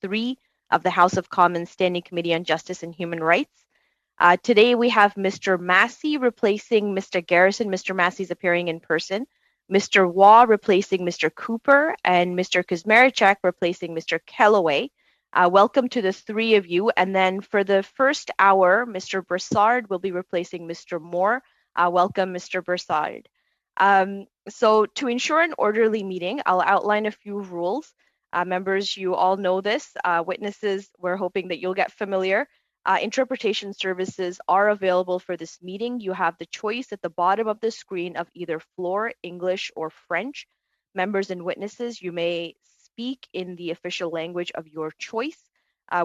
3 of the House of Commons Standing Committee on Justice and Human Rights. Today we have Mr. Massey replacing Mr. Garrison. Mr. Massey is appearing in person. Mr. Waugh replacing Mr. Cooper, and Mr. Kuzmaricek replacing Mr. Kellaway. Welcome to the three of you. And then for the first hour, Mr. Broussard will be replacing Mr. Moore. Welcome, Mr. Broussard. So to ensure an orderly meeting, I'll outline a few rules. Members, you all know this. Witnesses, we're hoping that you'll get familiar. Interpretation services are available for this meeting. You have the choice at the bottom of the screen of either floor, English, or French. Members and witnesses, you may speak in the official language of your choice.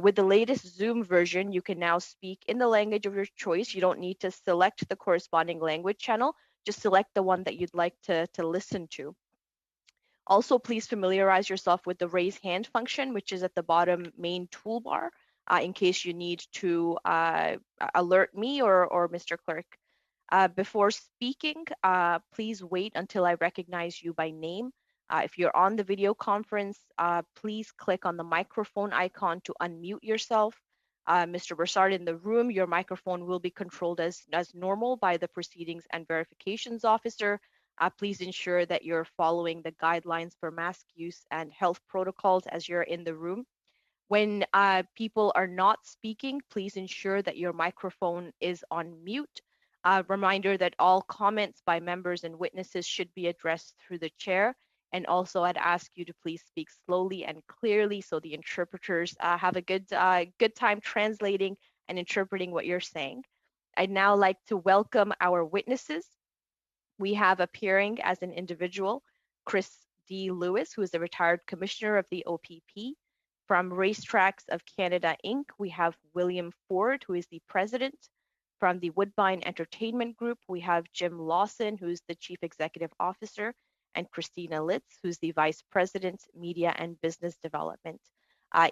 With the latest Zoom version, you can now speak in the language of your choice. You don't need to select the corresponding language channel. Just select the one that you'd like to listen to. Also, please familiarize yourself with the raise hand function, which is at the bottom main toolbar, in case you need to alert me or Mr. Clerk. Before speaking, please wait until I recognize you by name. If you're on the video conference, please click on the microphone icon to unmute yourself. Mr. Broussard, in the room, your microphone will be controlled as normal by the Proceedings and Verifications Officer. Please ensure that you're following the guidelines for mask use and health protocols as you're in the room. When people are not speaking, please ensure that your microphone is on mute. Reminder that all comments by members and witnesses should be addressed through the chair. And also, I'd ask you to please speak slowly and clearly so the interpreters have a good time translating and interpreting what you're saying. I'd now like to welcome our witnesses. We have appearing as an individual, Chris D. Lewis, who is a retired commissioner of the OPP. From Racetracks of Canada, Inc., we have William Ford, who is the president. From the Woodbine Entertainment Group, we have Jim Lawson, who's the chief executive officer, and Christina Litz, who's the vice president, media and business development.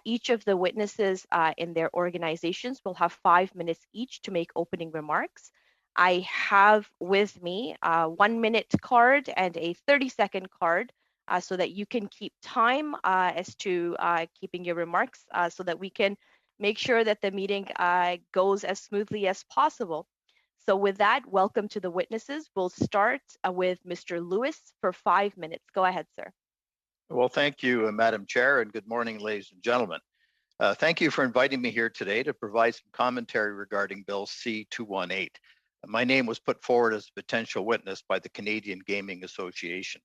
Each of the witnesses in their organizations will have 5 minutes each to make opening remarks. I have with me a 1-minute card and a 30-second card so that you can keep time as to keeping your remarks so that we can make sure that the meeting goes as smoothly as possible. So with that, welcome to the witnesses. We'll start with Mr. Lewis for 5 minutes. Go ahead, sir. Well, thank you, Madam Chair, and good morning, ladies and gentlemen. Thank you for inviting me here today to provide some commentary regarding Bill C-218. My name was put forward as a potential witness by the Canadian Gaming Association.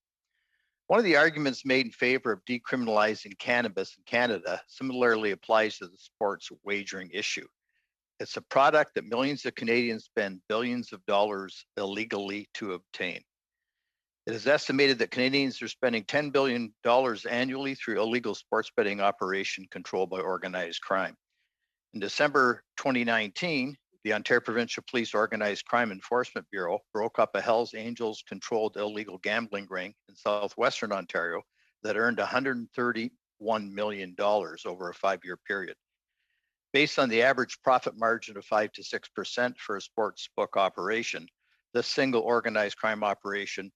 One of the arguments made in favor of decriminalizing cannabis in Canada similarly applies to the sports wagering issue. It's a product that millions of Canadians spend billions of dollars illegally to obtain. It is estimated that Canadians are spending $10 billion annually through illegal sports betting operation controlled by organized crime. In December 2019, the Ontario Provincial Police Organized Crime Enforcement Bureau broke up a Hells Angels controlled illegal gambling ring in southwestern Ontario that earned $131 million over a 5-year period. Based on the average profit margin of 5 to 6% for a sports book operation, this single organized crime operation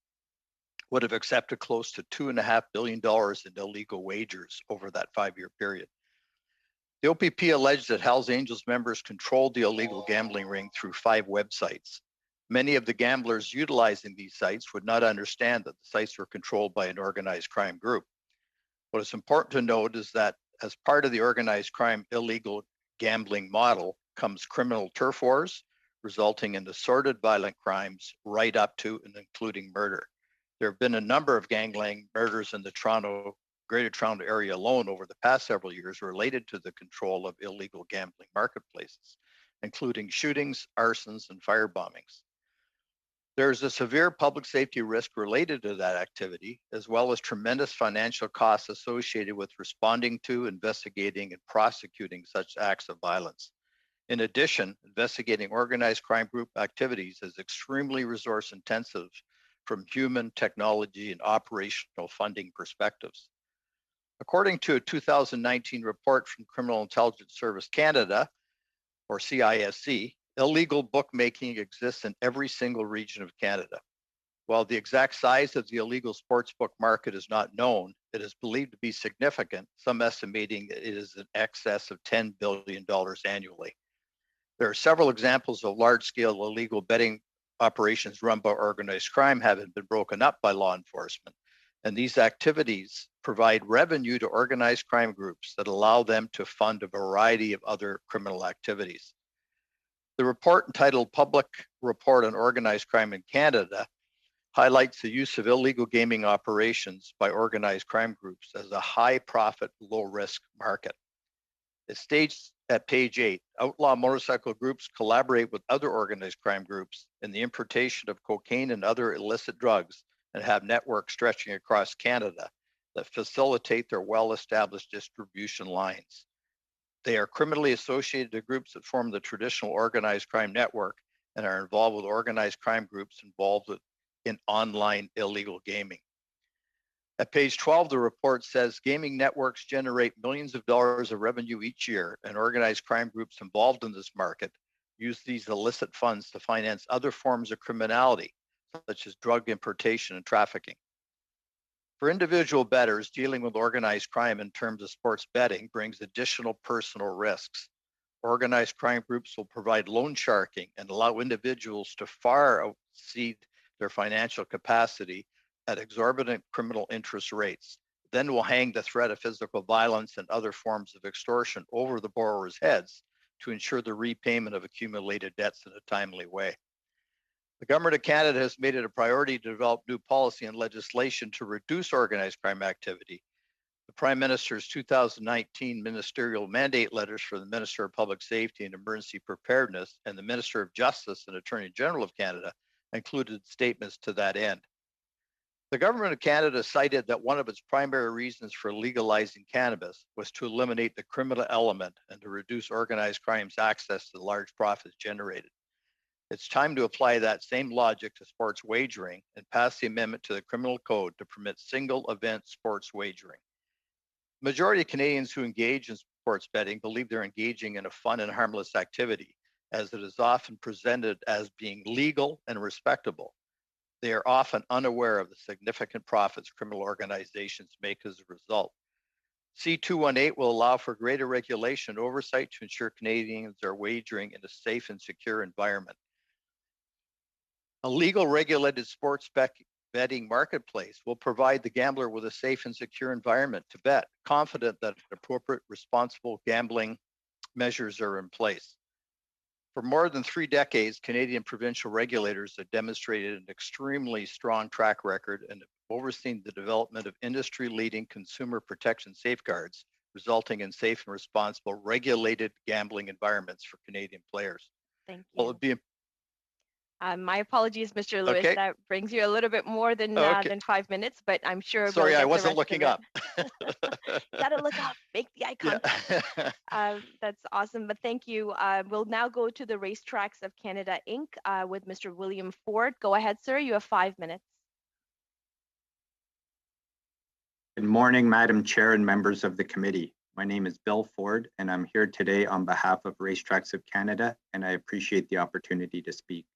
would have accepted close to $2.5 billion in illegal wagers over that 5-year period. The OPP alleged that Hells Angels members controlled the illegal gambling ring through 5 websites. Many of the gamblers utilizing these sites would not understand that the sites were controlled by an organized crime group. What is important to note is that as part of the organized crime illegal gambling model comes criminal turf wars, resulting in assorted violent crimes right up to and including murder. There have been a number of gangland murders in the Greater Toronto area alone over the past several years related to the control of illegal gambling marketplaces, including shootings, arsons, and firebombings. There is a severe public safety risk related to that activity, as well as tremendous financial costs associated with responding to, investigating, and prosecuting such acts of violence. In addition, investigating organized crime group activities is extremely resource intensive from human, technology, and operational funding perspectives. According to a 2019 report from Criminal Intelligence Service Canada, or CISC, illegal bookmaking exists in every single region of Canada. While the exact size of the illegal sportsbook market is not known, It is believed to be significant, some estimating it is in excess of $10 billion annually. There are several examples of large-scale illegal betting operations run by organized crime having been broken up by law enforcement. And these activities provide revenue to organized crime groups that allow them to fund a variety of other criminal activities. The report, entitled Public Report on Organized Crime in Canada, highlights the use of illegal gaming operations by organized crime groups as a high-profit, low-risk market. It states at page 8, outlaw motorcycle groups collaborate with other organized crime groups in the importation of cocaine and other illicit drugs and have networks stretching across Canada that facilitate their well-established distribution lines. They are criminally associated to groups that form the traditional organized crime network and are involved with organized crime groups involved in online illegal gaming. At page 12, the report says gaming networks generate millions of dollars of revenue each year, and organized crime groups involved in this market use these illicit funds to finance other forms of criminality, such as drug importation and trafficking. For individual bettors, dealing with organized crime in terms of sports betting brings additional personal risks. Organized crime groups will provide loan sharking and allow individuals to far exceed their financial capacity at exorbitant criminal interest rates, then will hang the threat of physical violence and other forms of extortion over the borrower's heads to ensure the repayment of accumulated debts in a timely way. The Government of Canada has made it a priority to develop new policy and legislation to reduce organized crime activity. The Prime Minister's 2019 ministerial mandate letters for the Minister of Public Safety and Emergency Preparedness and the Minister of Justice and Attorney General of Canada included statements to that end. The Government of Canada cited that one of its primary reasons for legalizing cannabis was to eliminate the criminal element and to reduce organized crime's access to the large profits generated. It's time to apply that same logic to sports wagering and pass the amendment to the Criminal Code to permit single event sports wagering. The majority of Canadians who engage in sports betting believe they're engaging in a fun and harmless activity, as it is often presented as being legal and respectable. They are often unaware of the significant profits criminal organizations make as a result. C218 will allow for greater regulation and oversight to ensure Canadians are wagering in a safe and secure environment. A legal regulated sports betting marketplace will provide the gambler with a safe and secure environment to bet, confident that appropriate, responsible gambling measures are in place. For more than 3 decades, Canadian provincial regulators have demonstrated an extremely strong track record and have overseen the development of industry-leading consumer protection safeguards, resulting in safe and responsible regulated gambling environments for Canadian players. Thank you. Well, it'd be my apologies, Mr. Lewis. Okay. That brings you a little bit more than 5 minutes, but I'm sure. Sorry, we'll I get wasn't the rest looking of up. Gotta look up, make the eye contact. Yeah. That's awesome, but thank you. We'll now go to the Racetracks of Canada, Inc. With Mr. William Ford. Go ahead, sir. You have 5 minutes. Good morning, Madam Chair and members of the committee. My name is Bill Ford, and I'm here today on behalf of Racetracks of Canada, and I appreciate the opportunity to speak.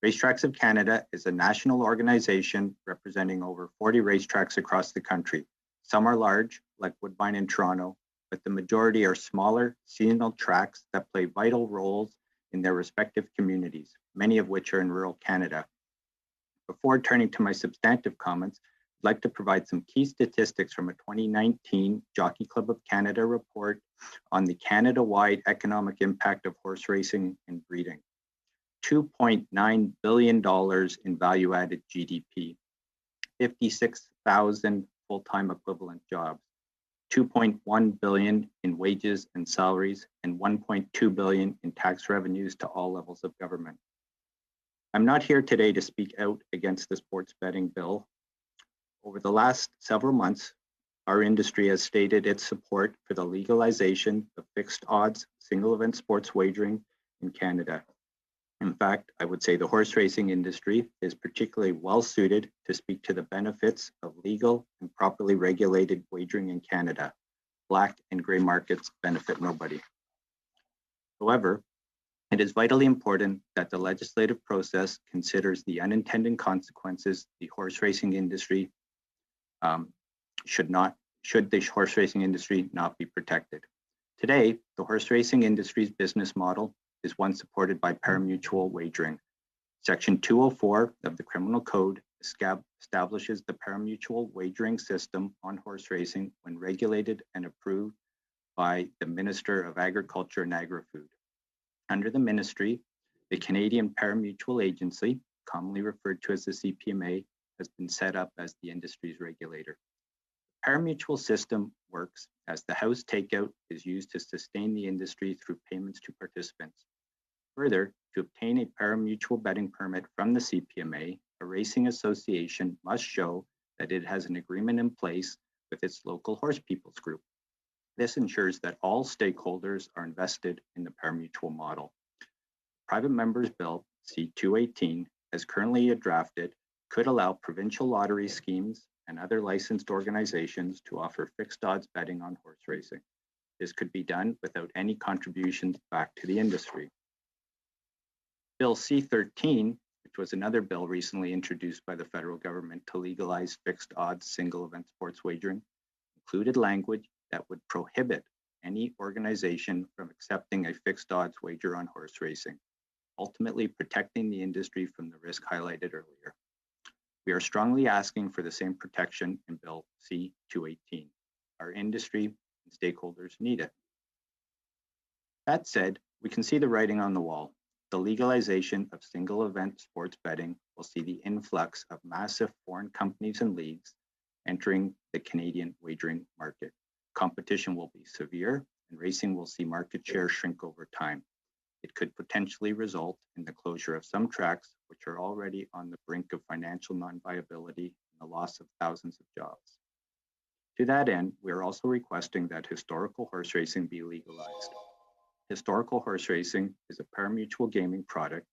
Racetracks of Canada is a national organization representing over 40 racetracks across the country. Some are large, like Woodbine in Toronto, but the majority are smaller, seasonal tracks that play vital roles in their respective communities, many of which are in rural Canada. Before turning to my substantive comments, I'd like to provide some key statistics from a 2019 Jockey Club of Canada report on the Canada-wide economic impact of horse racing and breeding. $2.9 billion in value-added GDP, 56,000 full-time equivalent jobs, 2.1 billion in wages and salaries, and 1.2 billion in tax revenues to all levels of government. I'm not here today to speak out against the sports betting bill. Over the last several months, our industry has stated its support for the legalization of fixed odds single event sports wagering in Canada. In fact, I would say the horse racing industry is particularly well suited to speak to the benefits of legal and properly regulated wagering in Canada. Black and gray markets benefit nobody. However, it is vitally important that the legislative process considers the unintended consequences the horse racing industry should the horse racing industry not be protected. Today, the horse racing industry's business model is one supported by parimutuel wagering. Section 204 of the Criminal Code establishes the parimutuel wagering system on horse racing when regulated and approved by the Minister of Agriculture and Agri-Food. Under the ministry, the Canadian Parimutuel Agency, commonly referred to as the CPMA, has been set up as the industry's regulator. The parimutuel system works as the house takeout is used to sustain the industry through payments to participants. Further, to obtain a parimutuel betting permit from the CPMA, a racing association must show that it has an agreement in place with its local horse people's group. This ensures that all stakeholders are invested in the parimutuel model. Private Members Bill C-218, as currently drafted, could allow provincial lottery schemes and other licensed organizations to offer fixed odds betting on horse racing. This could be done without any contributions back to the industry. Bill C-13, which was another bill recently introduced by the federal government to legalize fixed odds single event sports wagering, included language that would prohibit any organization from accepting a fixed odds wager on horse racing, ultimately protecting the industry from the risk highlighted earlier. We are strongly asking for the same protection in Bill C-218. Our industry and stakeholders need it. That said, we can see the writing on the wall. The legalization of single event sports betting will see the influx of massive foreign companies and leagues entering the Canadian wagering market. Competition will be severe and racing will see market share shrink over time. It could potentially result in the closure of some tracks, which are already on the brink of financial non-viability and the loss of thousands of jobs. To that end, we are also requesting that historical horse racing be legalized. Historical horse racing is a parimutuel gaming product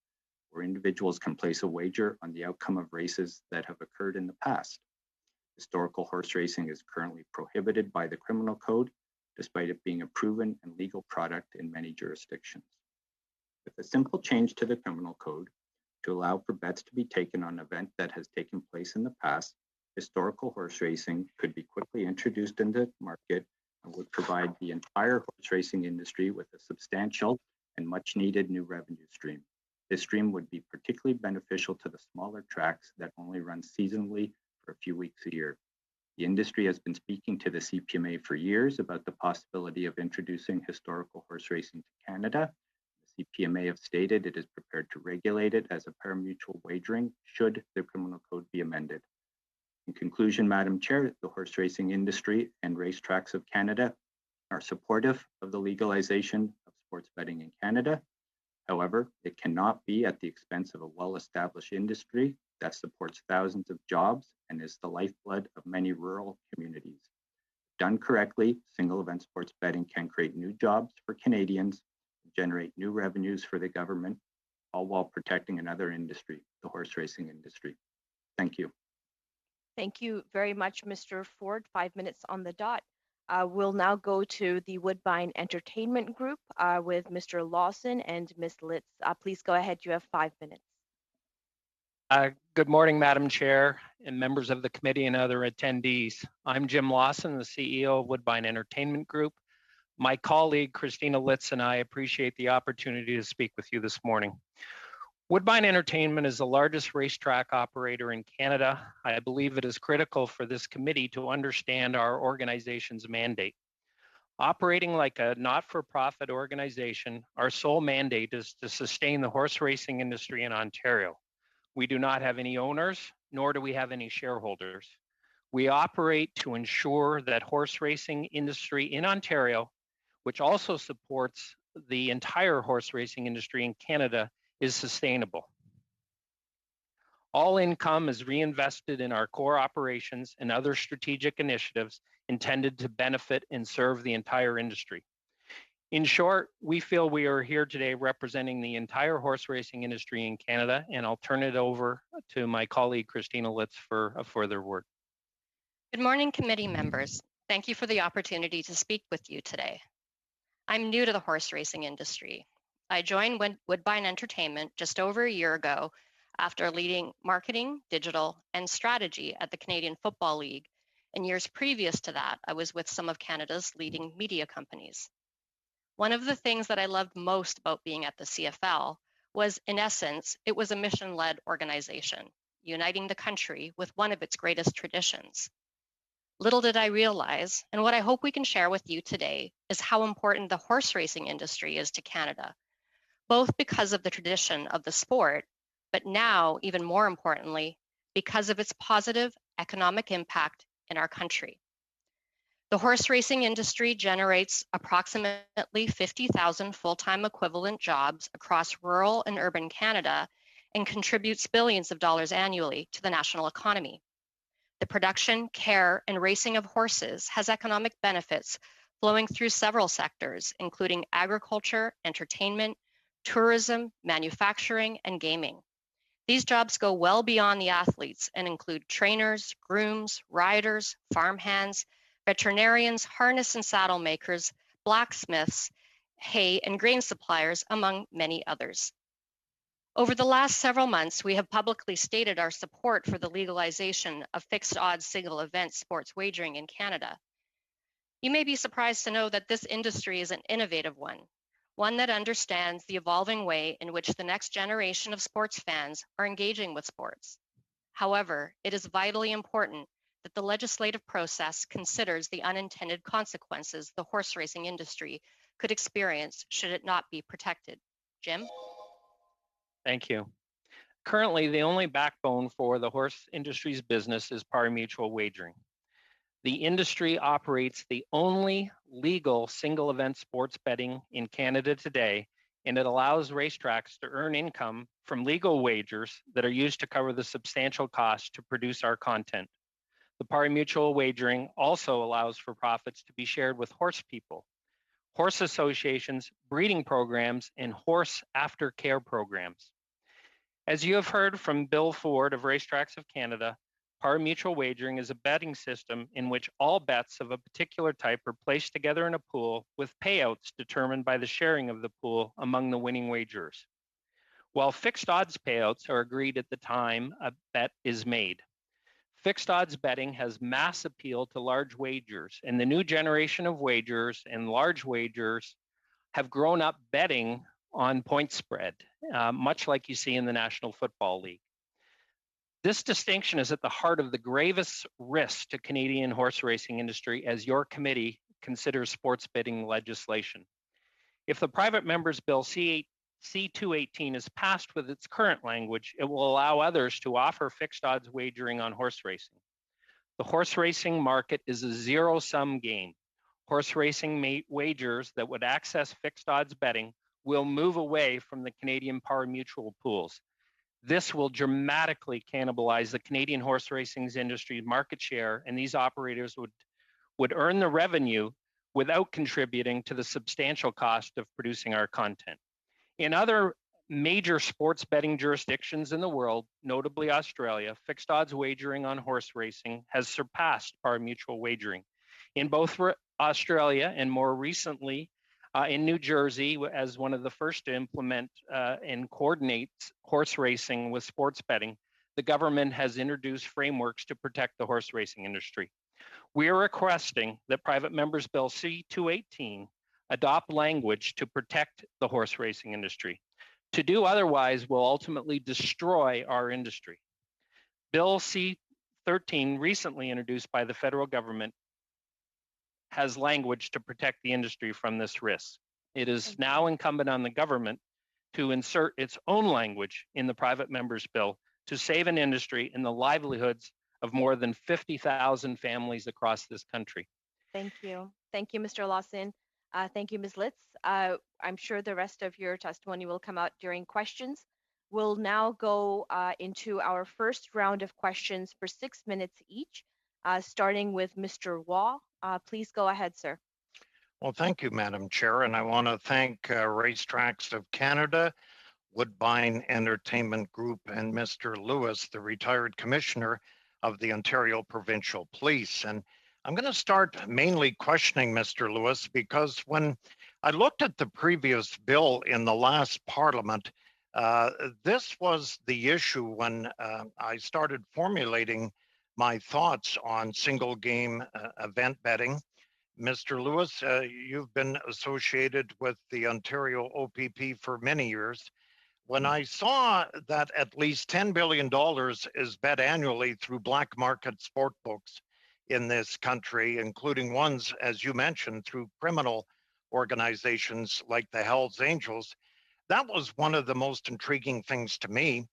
where individuals can place a wager on the outcome of races that have occurred in the past. Historical horse racing is currently prohibited by the Criminal Code, despite it being a proven and legal product in many jurisdictions. With a simple change to the Criminal Code to allow for bets to be taken on an event that has taken place in the past, historical horse racing could be quickly introduced into the market and would provide the entire horse racing industry with a substantial and much needed new revenue stream. This stream would be particularly beneficial to the smaller tracks that only run seasonally for a few weeks a year. The industry has been speaking to the CPMA for years about the possibility of introducing historical horse racing to Canada. The CPMA have stated it is prepared to regulate it as a parimutuel wagering should the Criminal Code be amended. In conclusion, Madam Chair, the horse racing industry and Racetracks of Canada are supportive of the legalization of sports betting in Canada. However, it cannot be at the expense of a well-established industry that supports thousands of jobs and is the lifeblood of many rural communities. Done correctly, single event sports betting can create new jobs for Canadians, generate new revenues for the government, all while protecting another industry, the horse racing industry. Thank you. Thank you very much, Mr. Ford. 5 minutes on the dot. We'll now go to the Woodbine Entertainment Group with Mr. Lawson and Ms. Litz. Please go ahead. You have 5 minutes. Good morning, Madam Chair and members of the committee and other attendees. I'm Jim Lawson, the CEO of Woodbine Entertainment Group. My colleague, Christina Litz, and I appreciate the opportunity to speak with you this morning. Woodbine Entertainment is the largest racetrack operator in Canada. I believe it is critical for this committee to understand our organization's mandate. Operating like a not-for-profit organization, our sole mandate is to sustain the horse racing industry in Ontario. We do not have any owners, nor do we have any shareholders. We operate to ensure that horse racing industry in Ontario, which also supports the entire horse racing industry in Canada, is sustainable. All income is reinvested in our core operations and other strategic initiatives intended to benefit and serve the entire industry. In short, we feel we are here today representing the entire horse racing industry in Canada, and I'll turn it over to my colleague, Christina Litz, for a further word. Good morning, committee members. Thank you for the opportunity to speak with you today. I'm new to the horse racing industry. I joined Woodbine Entertainment just over a year ago after leading marketing, digital, and strategy at the Canadian Football League and years previous to that, I was with some of Canada's leading media companies. One of the things that I loved most about being at the CFL was, in essence, it was a mission-led organization, uniting the country with one of its greatest traditions. Little did I realize, and what I hope we can share with you today, is how important the horse racing industry is to Canada, both because of the tradition of the sport, but now, even more importantly, because of its positive economic impact in our country. The horse racing industry generates approximately 50,000 full-time equivalent jobs across rural and urban Canada and contributes billions of dollars annually to the national economy. The production, care, and racing of horses has economic benefits flowing through several sectors, including agriculture, entertainment, tourism, manufacturing, and gaming. These jobs go well beyond the athletes and include trainers, grooms, riders, farmhands, veterinarians, harness and saddle makers, blacksmiths, hay and grain suppliers, among many others. Over the last several months, we have publicly stated our support for the legalization of fixed odds single event sports wagering in Canada. You may be surprised to know that this industry is an innovative one that understands the evolving way in which the next generation of sports fans are engaging with sports. However, it is vitally important that the legislative process considers the unintended consequences the horse racing industry could experience should it not be protected. Jim? Thank you. Currently, the only backbone for the horse industry's business is pari-mutuel wagering. The industry operates the only legal single event sports betting in Canada today, and it allows racetracks to earn income from legal wagers that are used to cover the substantial cost to produce our content. The pari-mutuel wagering also allows for profits to be shared with horse people, horse associations, breeding programs, and horse aftercare programs. As you have heard from Bill Ford of Racetracks of Canada, pari-mutuel wagering is a betting system in which all bets of a particular type are placed together in a pool with payouts determined by the sharing of the pool among the winning wagers, while fixed odds payouts are agreed at the time a bet is made. Fixed odds betting has mass appeal to large wagers, and the new generation of wagers and large wagers have grown up betting on point spread, much like you see in the National Football League. This distinction is at the heart of the gravest risk to Canadian horse racing industry as your committee considers sports betting legislation. If the private members bill C218 is passed with its current language, it will allow others to offer fixed odds wagering on horse racing. The horse racing market is a zero-sum game. Horse racing wagers that would access fixed odds betting will move away from the Canadian pari-mutuel pools. This will dramatically cannibalize the Canadian horse racing industry's market share, and these operators would earn the revenue without contributing to the substantial cost of producing our content. In other major sports betting jurisdictions in the world, notably Australia, fixed odds wagering on horse racing has surpassed pari-mutuel wagering. In both Australia and more recently in New Jersey, as one of the first to implement and coordinate horse racing with sports betting, the government has introduced frameworks to protect the horse racing industry. We are requesting that Private Members Bill C218 adopt language to protect the horse racing industry. To do otherwise will ultimately destroy our industry. Bill C13, recently introduced by the federal government, has language to protect the industry from this risk. It is now incumbent on the government to insert its own language in the Private Members Bill to save an industry and the livelihoods of more than 50,000 families across this country. Thank you. Thank you, Mr. Lawson. Thank you, Ms. Litz. I'm sure the rest of your testimony will come out during questions. We'll now go into our first round of questions for 6 minutes each, starting with Mr. Waugh. Please go ahead, sir. Well, thank you, Madam Chair, and I want to thank Racetracks of Canada, Woodbine Entertainment Group, and Mr. Lewis, the retired commissioner of the Ontario Provincial Police. And I'm going to start mainly questioning Mr. Lewis because when I looked at the previous bill in the last Parliament, this was the issue when I started formulating my thoughts on single game event betting. Mr. Lewis, you've been associated with the Ontario OPP for many years. When I saw that at least $10 billion is bet annually through black market sport books in this country, including ones, as you mentioned, through criminal organizations like the Hells Angels, that was one of the most intriguing things to me.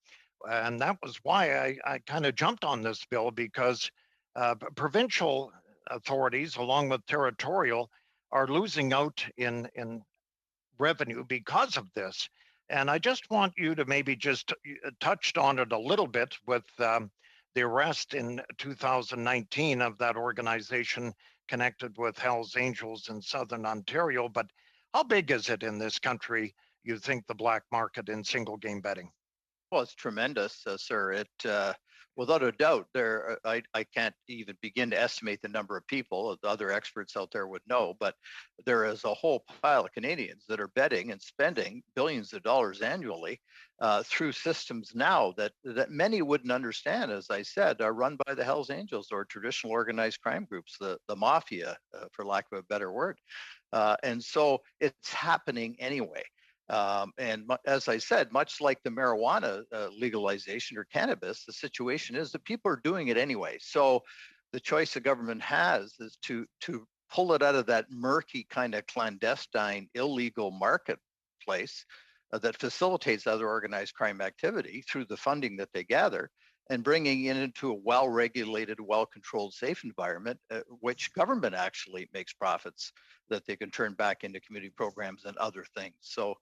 And that was why I kind of jumped on this bill, because provincial authorities, along with territorial, are losing out in revenue because of this. And I just want you to maybe just touched on it a little bit with the arrest in 2019 of that organization connected with Hells Angels in Southern Ontario. But how big is it in this country, you think, the black market in single game betting? Well, it's tremendous, sir. It, without a doubt, I can't even begin to estimate the number of people. The other experts out there would know, but there is a whole pile of Canadians that are betting and spending billions of dollars annually through systems now that many wouldn't understand. As I said, are run by the Hells Angels or traditional organized crime groups, the mafia, for lack of a better word. And so it's happening anyway. And as I said, much like the marijuana legalization or cannabis, the situation is that people are doing it anyway. So the choice the government has is to pull it out of that murky kind of clandestine, illegal marketplace that facilitates other organized crime activity through the funding that they gather, and bringing it into a well-regulated, well-controlled, safe environment, which government actually makes profits that they can turn back into community programs and other things. So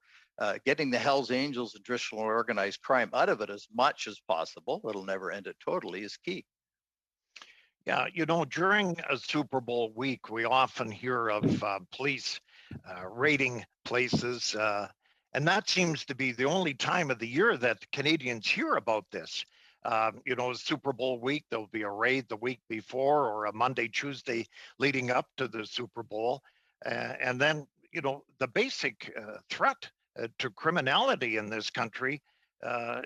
getting the Hells Angels and traditional organized crime out of it as much as possible, it'll never end it totally, is key. Yeah, you know, during a Super Bowl week, we often hear of police raiding places, and that seems to be the only time of the year that Canadians hear about this. You know, Super Bowl week, there'll be a raid the week before or a Monday, Tuesday leading up to the Super Bowl. And then, you know, the basic threat to criminality in this country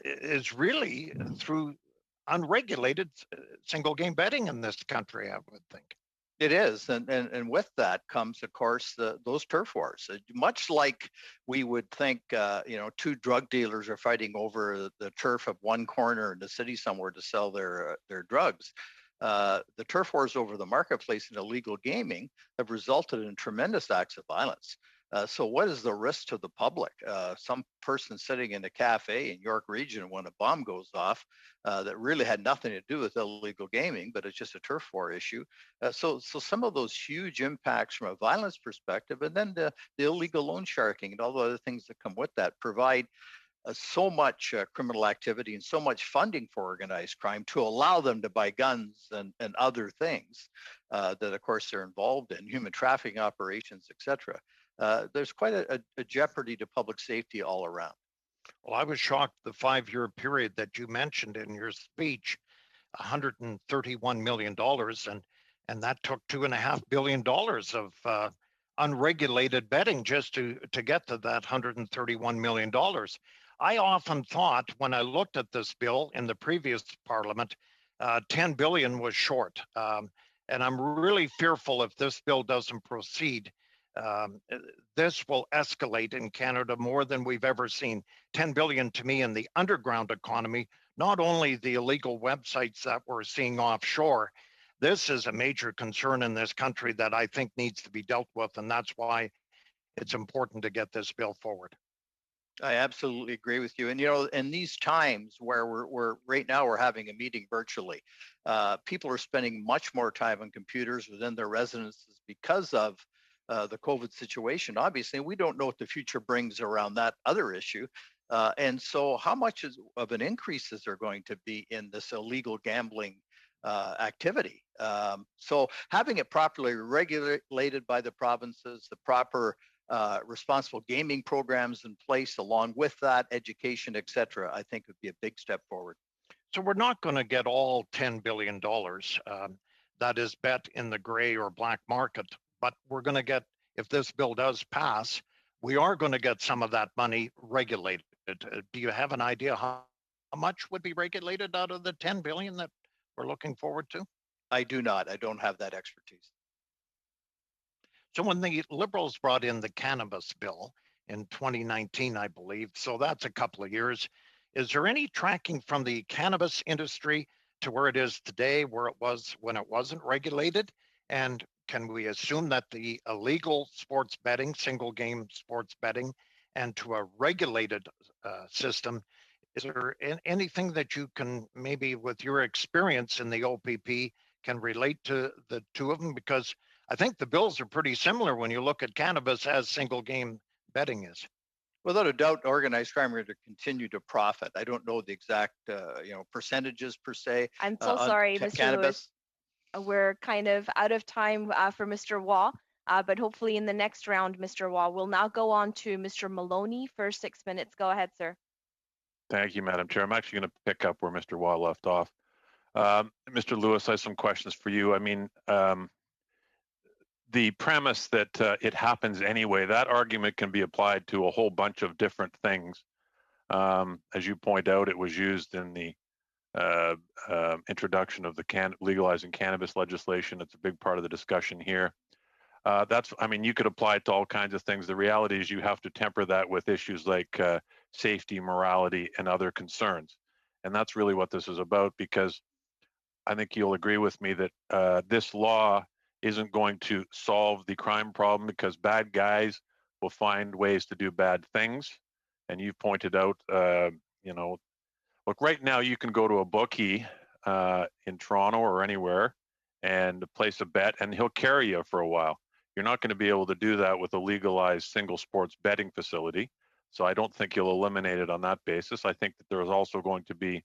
is really through unregulated single game betting in this country, I would think. It is, and with that comes, of course, those turf wars. Much like we would think, you know, two drug dealers are fighting over the turf of one corner in the city somewhere to sell their drugs. The turf wars over the marketplace and illegal gaming have resulted in tremendous acts of violence. So what is the risk to the public? Some person sitting in a cafe in York Region when a bomb goes off that really had nothing to do with illegal gaming, but it's just a turf war issue. So some of those huge impacts from a violence perspective, and then the illegal loan sharking and all the other things that come with that provide so much criminal activity and so much funding for organized crime to allow them to buy guns and other things that, of course, they're involved in, human trafficking operations, et cetera. There's quite a jeopardy to public safety all around. Well, I was shocked the 5-year period that you mentioned in your speech, $131 million, and that took $2.5 billion of unregulated betting just to get to that $131 million. I often thought when I looked at this bill in the previous parliament, 10 billion was short. And I'm really fearful if this bill doesn't proceed, this will escalate in Canada more than we've ever seen. 10 billion to me in the underground economy, not only the illegal websites that we're seeing offshore. This is a major concern in this country that I think needs to be dealt with, and that's why it's important to get this bill forward. I absolutely agree with you. And, you know, in these times where we're right now, we're having a meeting virtually, people are spending much more time on computers within their residences because of the COVID situation. Obviously, we don't know what the future brings around that other issue. And so how much of an increase is there going to be in this illegal gambling activity? So having it properly regulated by the provinces, the proper responsible gaming programs in place, along with that, education, et cetera, I think would be a big step forward. So we're not going to get all $10 billion that is bet in the gray or black market, but we're going to get, if this bill does pass, we are going to get some of that money regulated. Do you have an idea how much would be regulated out of the 10 billion that we're looking forward to? I do not. I don't have that expertise. So when the Liberals brought in the cannabis bill in 2019, I believe, so that's a couple of years, is there any tracking from the cannabis industry to where it is today, where it was when it wasn't regulated? And can we assume that the illegal sports betting, single game sports betting, and to a regulated system, is there anything that you can maybe with your experience in the OPP can relate to the two of them? Because I think the bills are pretty similar when you look at cannabis as single game betting is. Without a doubt, organized crime are going to continue to profit. I don't know the exact, percentages per se. I'm so sorry, Mr. Cannabis. Lewis. We're kind of out of time for Mr. Waugh, but hopefully in the next round, Mr. Waugh, we'll now go on to Mr. Maloney for 6 minutes. Go ahead, sir. Thank you, Madam Chair. I'm actually going to pick up where Mr. Waugh left off. Mr. Lewis, I have some questions for you. I mean, the premise that it happens anyway, that argument can be applied to a whole bunch of different things. As you point out, it was used in the introduction of the legalizing cannabis legislation. It's a big part of the discussion here. I mean, you could apply it to all kinds of things. The reality is you have to temper that with issues like safety, morality, and other concerns. And that's really what this is about, because I think you'll agree with me that this law isn't going to solve the crime problem, because bad guys will find ways to do bad things. And you've pointed out, look, right now you can go to a bookie in Toronto or anywhere and place a bet, and he'll carry you for a while. You're not going to be able to do that with a legalized single sports betting facility. So I don't think you'll eliminate it on that basis. I think that there is also going to be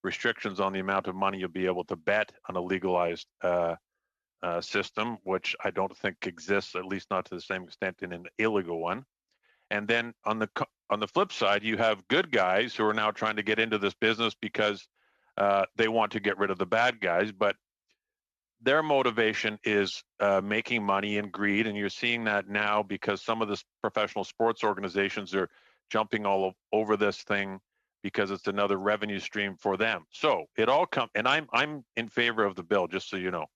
restrictions on the amount of money you'll be able to bet on a legalized system, which I don't think exists, at least not to the same extent in an illegal one. And then on the flip side, you have good guys who are now trying to get into this business because they want to get rid of the bad guys, but their motivation is making money and greed. And you're seeing that now because some of the professional sports organizations are jumping all over this thing because it's another revenue stream for them. So it all comes, and I'm in favor of the bill, just so you know.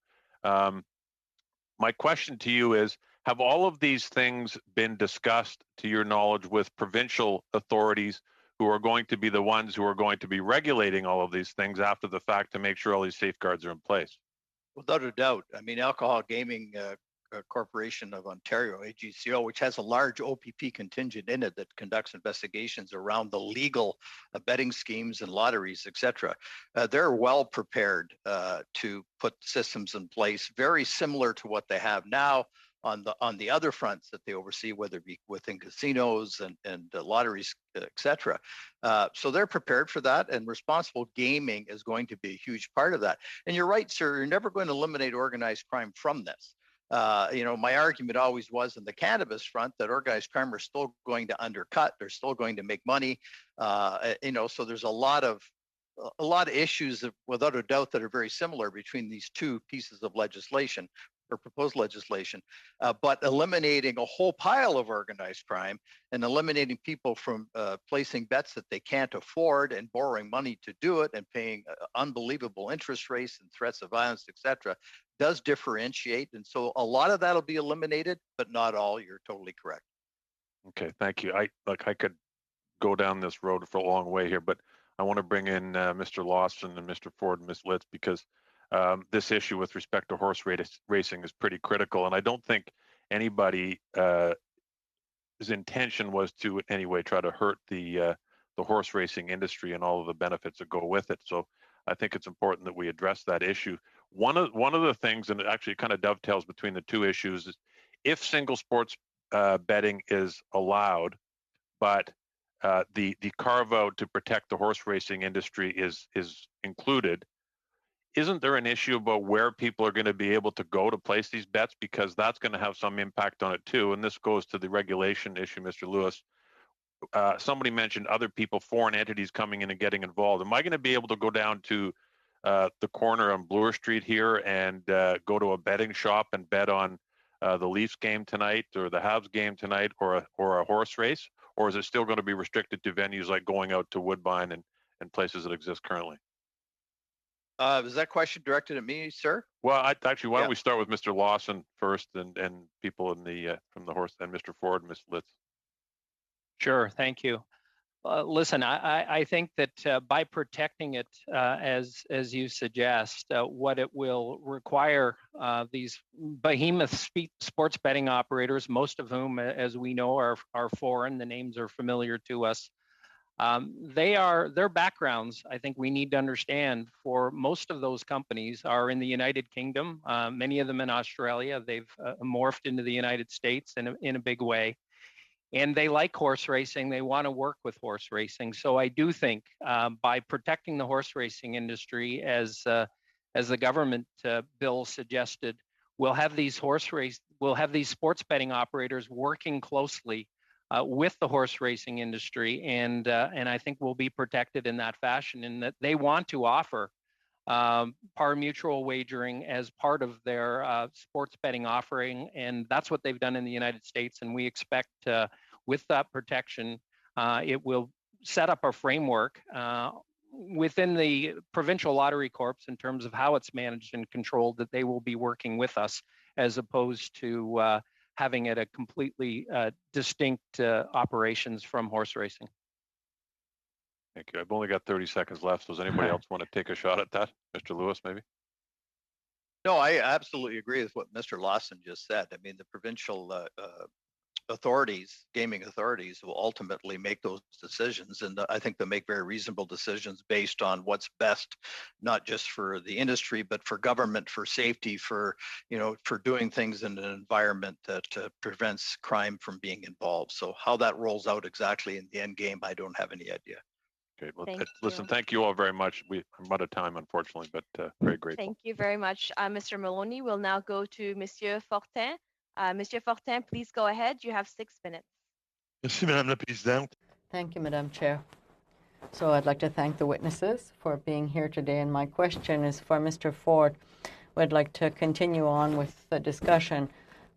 My question to you is, have all of these things been discussed, to your knowledge, with provincial authorities who are going to be the ones who are going to be regulating all of these things after the fact to make sure all these safeguards are in place? Without a doubt. I mean, Alcohol Gaming Corporation of Ontario, AGCO, which has a large OPP contingent in it that conducts investigations around the legal betting schemes and lotteries, etc. They're well prepared to put systems in place very similar to what they have now on the other fronts that they oversee, whether it be within casinos and lotteries, etc. So they're prepared for that, and responsible gaming is going to be a huge part of that. And you're right, sir, you're never going to eliminate organized crime from this. My argument always was in the cannabis front that organized crime are still going to undercut, they're still going to make money. So there's a lot of issues without a doubt that are very similar between these two pieces of legislation or proposed legislation, but eliminating a whole pile of organized crime and eliminating people from placing bets that they can't afford and borrowing money to do it and paying unbelievable interest rates and threats of violence, etc., does differentiate. And so a lot of that'll be eliminated, but not all. You're totally correct. Okay, thank you. I could go down this road for a long way here, but I want to bring in Mr. Lawson and Mr. Ford and Ms. Litz, because this issue with respect to horse racing is pretty critical. And I don't think anybody's intention was to in any way try to hurt the horse racing industry and all of the benefits that go with it. So I think it's important that we address that issue. One of the things, and it actually kind of dovetails between the two issues, is if single sports betting is allowed, but the carve out to protect the horse racing industry is included, isn't there an issue about where people are going to be able to go to place these bets? Because that's going to have some impact on it too. And this goes to the regulation issue, Mr. Lewis. Somebody mentioned other people, foreign entities coming in and getting involved. Am I going to be able to go down to the corner on Bloor Street here and go to a betting shop and bet on the Leafs game tonight or the Habs game tonight or a horse race? Or is it still going to be restricted to venues like going out to Woodbine and places that exist currently? Was that question directed at me, sir? Well, actually, why Yeah. don't we start with Mr. Lawson first, and people in the from the horse, and Mr. Ford and Ms. Litz. Sure, thank you. Listen, I think that by protecting it, as you suggest, what it will require these behemoth sports betting operators, most of whom, as we know, are foreign. The names are familiar to us. Their backgrounds, I think we need to understand, for most of those companies are in the United Kingdom, many of them in Australia. They've morphed into the United States in a big way. And they like horse racing. They want to work with horse racing. So I do think by protecting the horse racing industry, as the government bill suggested, we'll have these sports betting operators working closely with the horse racing industry, and I think we'll be protected in that fashion. In that they want to offer pari-mutuel wagering as part of their sports betting offering, and that's what they've done in the United States. And we expect with that protection, it will set up a framework within the provincial lottery corps in terms of how it's managed and controlled, that they will be working with us as opposed to having it a completely distinct operations from horse racing. Thank you. I've only got 30 seconds left. Does anybody else want to take a shot at that? Mr. Lewis, maybe? No, I absolutely agree with what Mr. Lawson just said. I mean, the provincial authorities, gaming authorities, will ultimately make those decisions, and I think they'll make very reasonable decisions based on what's best, not just for the industry, but for government, for safety, for doing things in an environment that prevents crime from being involved. So how that rolls out exactly in the end game, I don't have any idea. Okay, well, Listen, thank you all very much. I'm out of time, unfortunately, but very grateful. Thank you very much, Mr. Maloney. We'll now go to Monsieur Fortin. Monsieur Fortin, please go ahead. You have 6 minutes. Merci, Madame la Présidente. Thank you, Madam Chair. So I'd like to thank the witnesses for being here today. And my question is for Mr. Ford. We'd like to continue on with the discussion.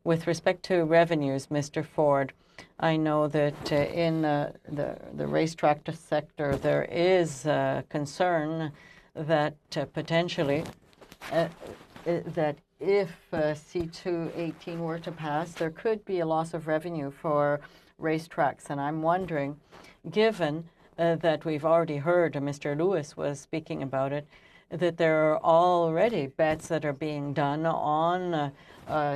With respect to revenues, Mr. Ford, I know that in the racetrack sector, there is concern that potentially that if C218 were to pass, there could be a loss of revenue for racetracks. And I'm wondering, given that we've already heard, Mr. Lewis was speaking about it, that there are already bets that are being done on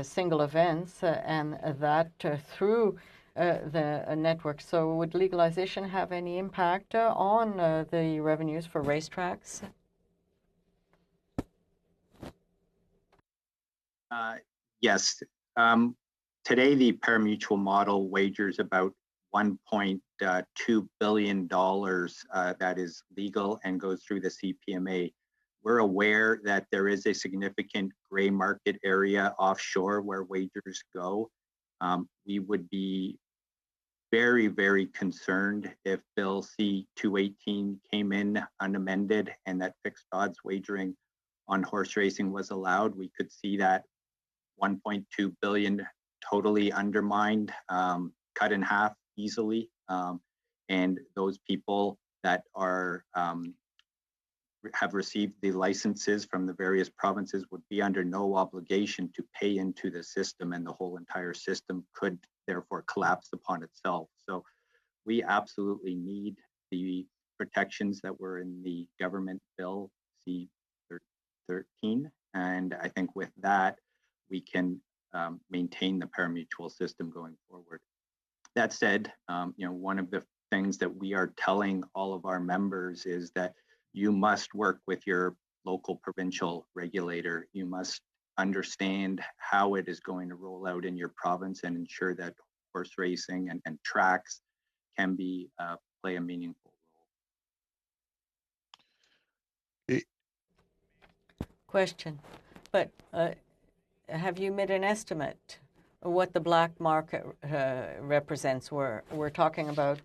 single events and that through the network. So would legalization have any impact on the revenues for racetracks? Yes. Today, the pari-mutuel model wagers about $1.2 billion that is legal and goes through the CPMA. We're aware that there is a significant gray market area offshore where wagers go. We would be very, very concerned if Bill C-218 came in unamended and that fixed odds wagering on horse racing was allowed. We could see that 1.2 billion totally undermined, cut in half easily. And those people that are have received the licenses from the various provinces would be under no obligation to pay into the system, and the whole entire system could therefore collapse upon itself. So we absolutely need the protections that were in the government bill C-13. And I think with that, we can maintain the pari-mutuel system going forward. That said, one of the things that we are telling all of our members is that you must work with your local provincial regulator. You must understand how it is going to roll out in your province and ensure that horse racing and tracks can be play a meaningful role. Question, but have you made an estimate what the black market represents. We're talking about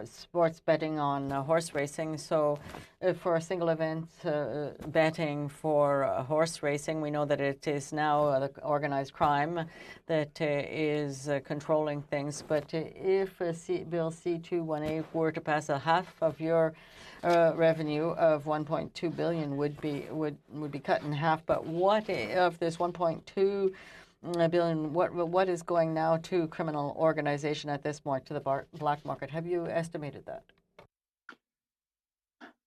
sports betting on horse racing. So for a single event betting for horse racing, we know that it is now organized crime that is controlling things. But if Bill C-218 were to pass, a half of your revenue of 1.2 billion would be cut in half. But what of this 1.2 billion, what is going now to criminal organization at this point, to the black market? Have you estimated that?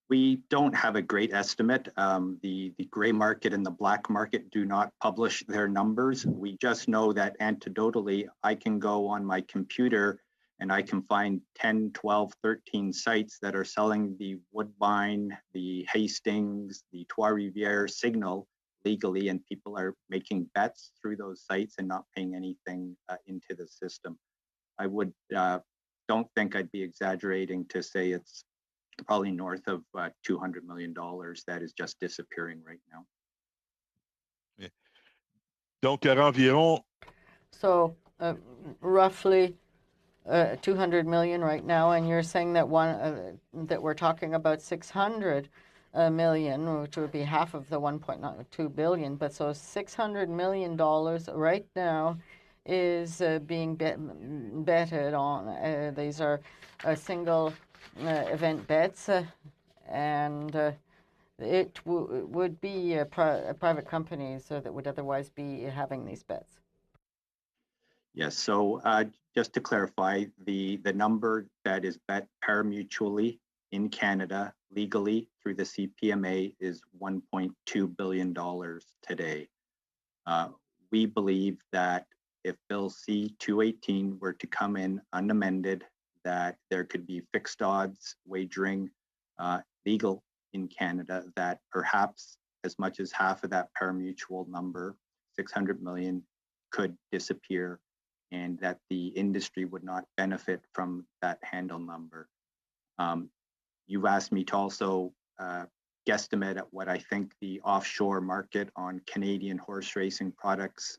We don't have a great estimate. The gray market and the black market do not publish their numbers. We just know that anecdotally, I can go on my computer and I can find 10, 12, 13 sites that are selling the Woodbine, the Hastings, the Trois-Rivières signal legally, and people are making bets through those sites and not paying anything into the system. I would don't think I'd be exaggerating to say it's probably north of $200 million that is just disappearing right now. Donc, environ. So roughly 200 million right now, and you're saying that that we're talking about 600 million, which would be half of the 1.2 billion. But so $600 million right now is being betted on. These are single event bets, and it would be private companies that would otherwise be having these bets. Yes, so just to clarify, the number that is bet pari-mutually in Canada legally through the CPMA is $1.2 billion today. We believe that if Bill C-218 were to come in unamended, that there could be fixed odds wagering legal in Canada, that perhaps as much as half of that pari-mutuel number, 600 million, could disappear, and that the industry would not benefit from that handle number. You've asked me to also guesstimate at what I think the offshore market on Canadian horse racing products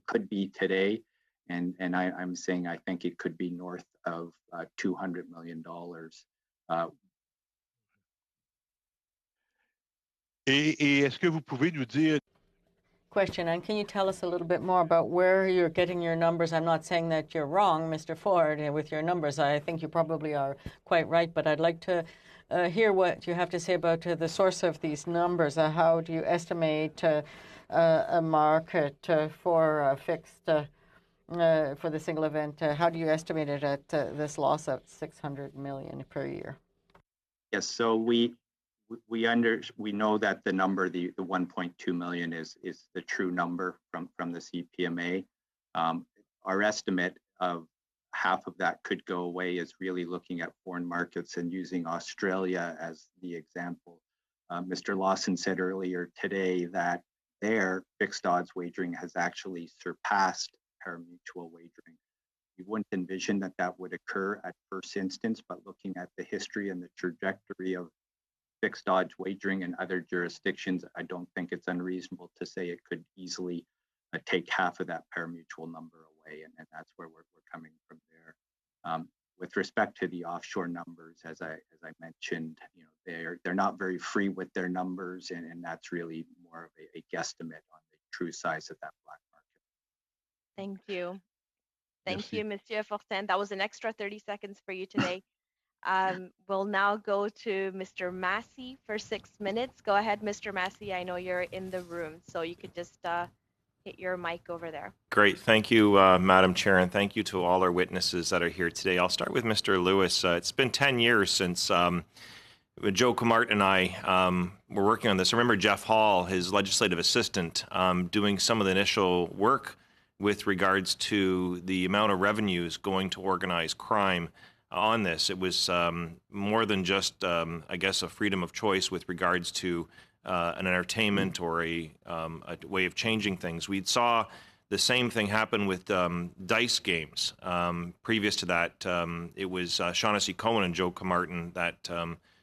could be today. And I'm saying I think it could be north of $200 million. Et est-ce que vous pouvez nous dire? Question, and can you tell us a little bit more about where you're getting your numbers? I'm not saying that you're wrong, Mr. Ford, with your numbers. I think you probably are quite right, but I'd like to hear what you have to say about the source of these numbers. How do you estimate a market for fixed for the single event? How do you estimate it at this loss of 600 million per year? Yes, so we know that the number, the 1.2 million is the true number from the CPMA. Our estimate of half of that could go away is really looking at foreign markets and using Australia as the example. Mr. Lawson said earlier today that their fixed odds wagering has actually surpassed pari-mutuel wagering. You wouldn't envision that would occur at first instance, but looking at the history and the trajectory of fixed odds wagering in other jurisdictions, I don't think it's unreasonable to say it could easily take half of that pari-mutuel number away, and that's where we're coming from there. With respect to the offshore numbers, as I mentioned, they're not very free with their numbers, and that's really more of a guesstimate on the true size of that black market. Thank you. Thank Merci. you, Monsieur Fortin. That was an extra 30 seconds for you today. We'll now go to Mr. Massey for 6 minutes. Go ahead, Mr. Massey. I know you're in the room, so you could just hit your mic over there. Great. Thank you, Madam Chair, and thank you to all our witnesses that are here today. I'll start with Mr. Lewis. It's been 10 years since Joe Camart and I were working on this. I remember Jeff Hall, his legislative assistant, doing some of the initial work with regards to the amount of revenues going to organized crime on this. It was more than just, I guess, a freedom of choice with regards to an entertainment or a way of changing things. We saw the same thing happen with dice games. Previous to that, it was Shaughnessy Cohen and Joe Camartin that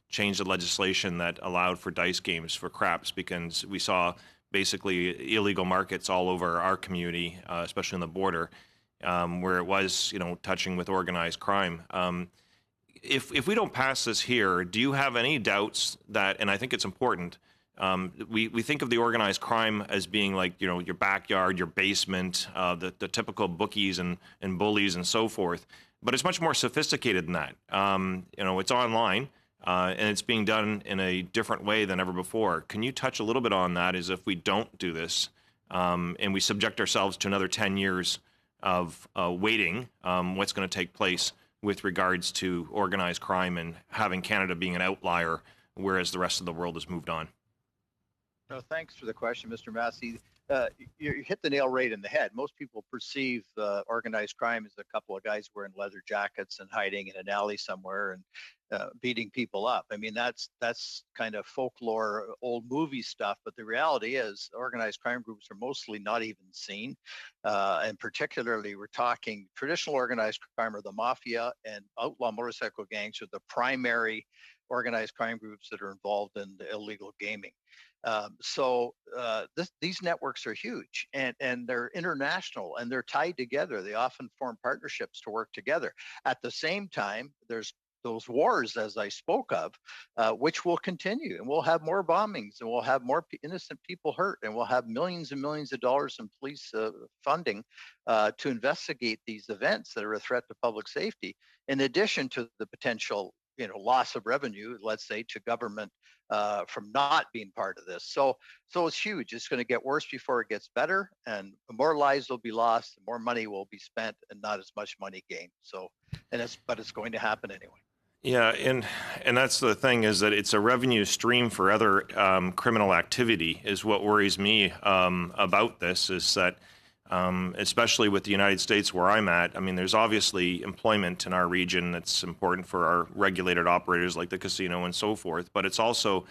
changed the legislation that allowed for dice games for craps, because we saw basically illegal markets all over our community, especially on the border, where it was, touching with organized crime. If we don't pass this here, do you have any doubts that, and I think it's important, we think of the organized crime as being like, your backyard, your basement, the typical bookies and bullies and so forth, but it's much more sophisticated than that. It's online. And it's being done in a different way than ever before. Can you touch a little bit on that, as if we don't do this and we subject ourselves to another 10 years of waiting, what's going to take place with regards to organized crime and having Canada being an outlier, whereas the rest of the world has moved on? No, thanks for the question, Mr. Massey. You hit the nail right in the head. Most people perceive organized crime as a couple of guys wearing leather jackets and hiding in an alley somewhere and beating people up. I mean, that's kind of folklore, old movie stuff. But the reality is, organized crime groups are mostly not even seen, and particularly we're talking traditional organized crime, or the mafia and outlaw motorcycle gangs are the primary organized crime groups that are involved in the illegal gaming. These networks are huge, and they're international, and they're tied together. They often form partnerships to work together. At the same time, there's those wars, as I spoke of, which will continue, and we'll have more bombings, and we'll have more innocent people hurt, and we'll have millions and millions of dollars in police funding to investigate these events that are a threat to public safety, in addition to the potential loss of revenue, let's say, to government from not being part of this. So it's huge. It's going to get worse before it gets better, and more lives will be lost, more money will be spent, and not as much money gained. But it's going to happen anyway. Yeah, and that's the thing, is that it's a revenue stream for other criminal activity. Is what worries me about this, is that especially with the United States where I'm at, I mean, there's obviously employment in our region that's important for our regulated operators like the casino and so forth, but it's also,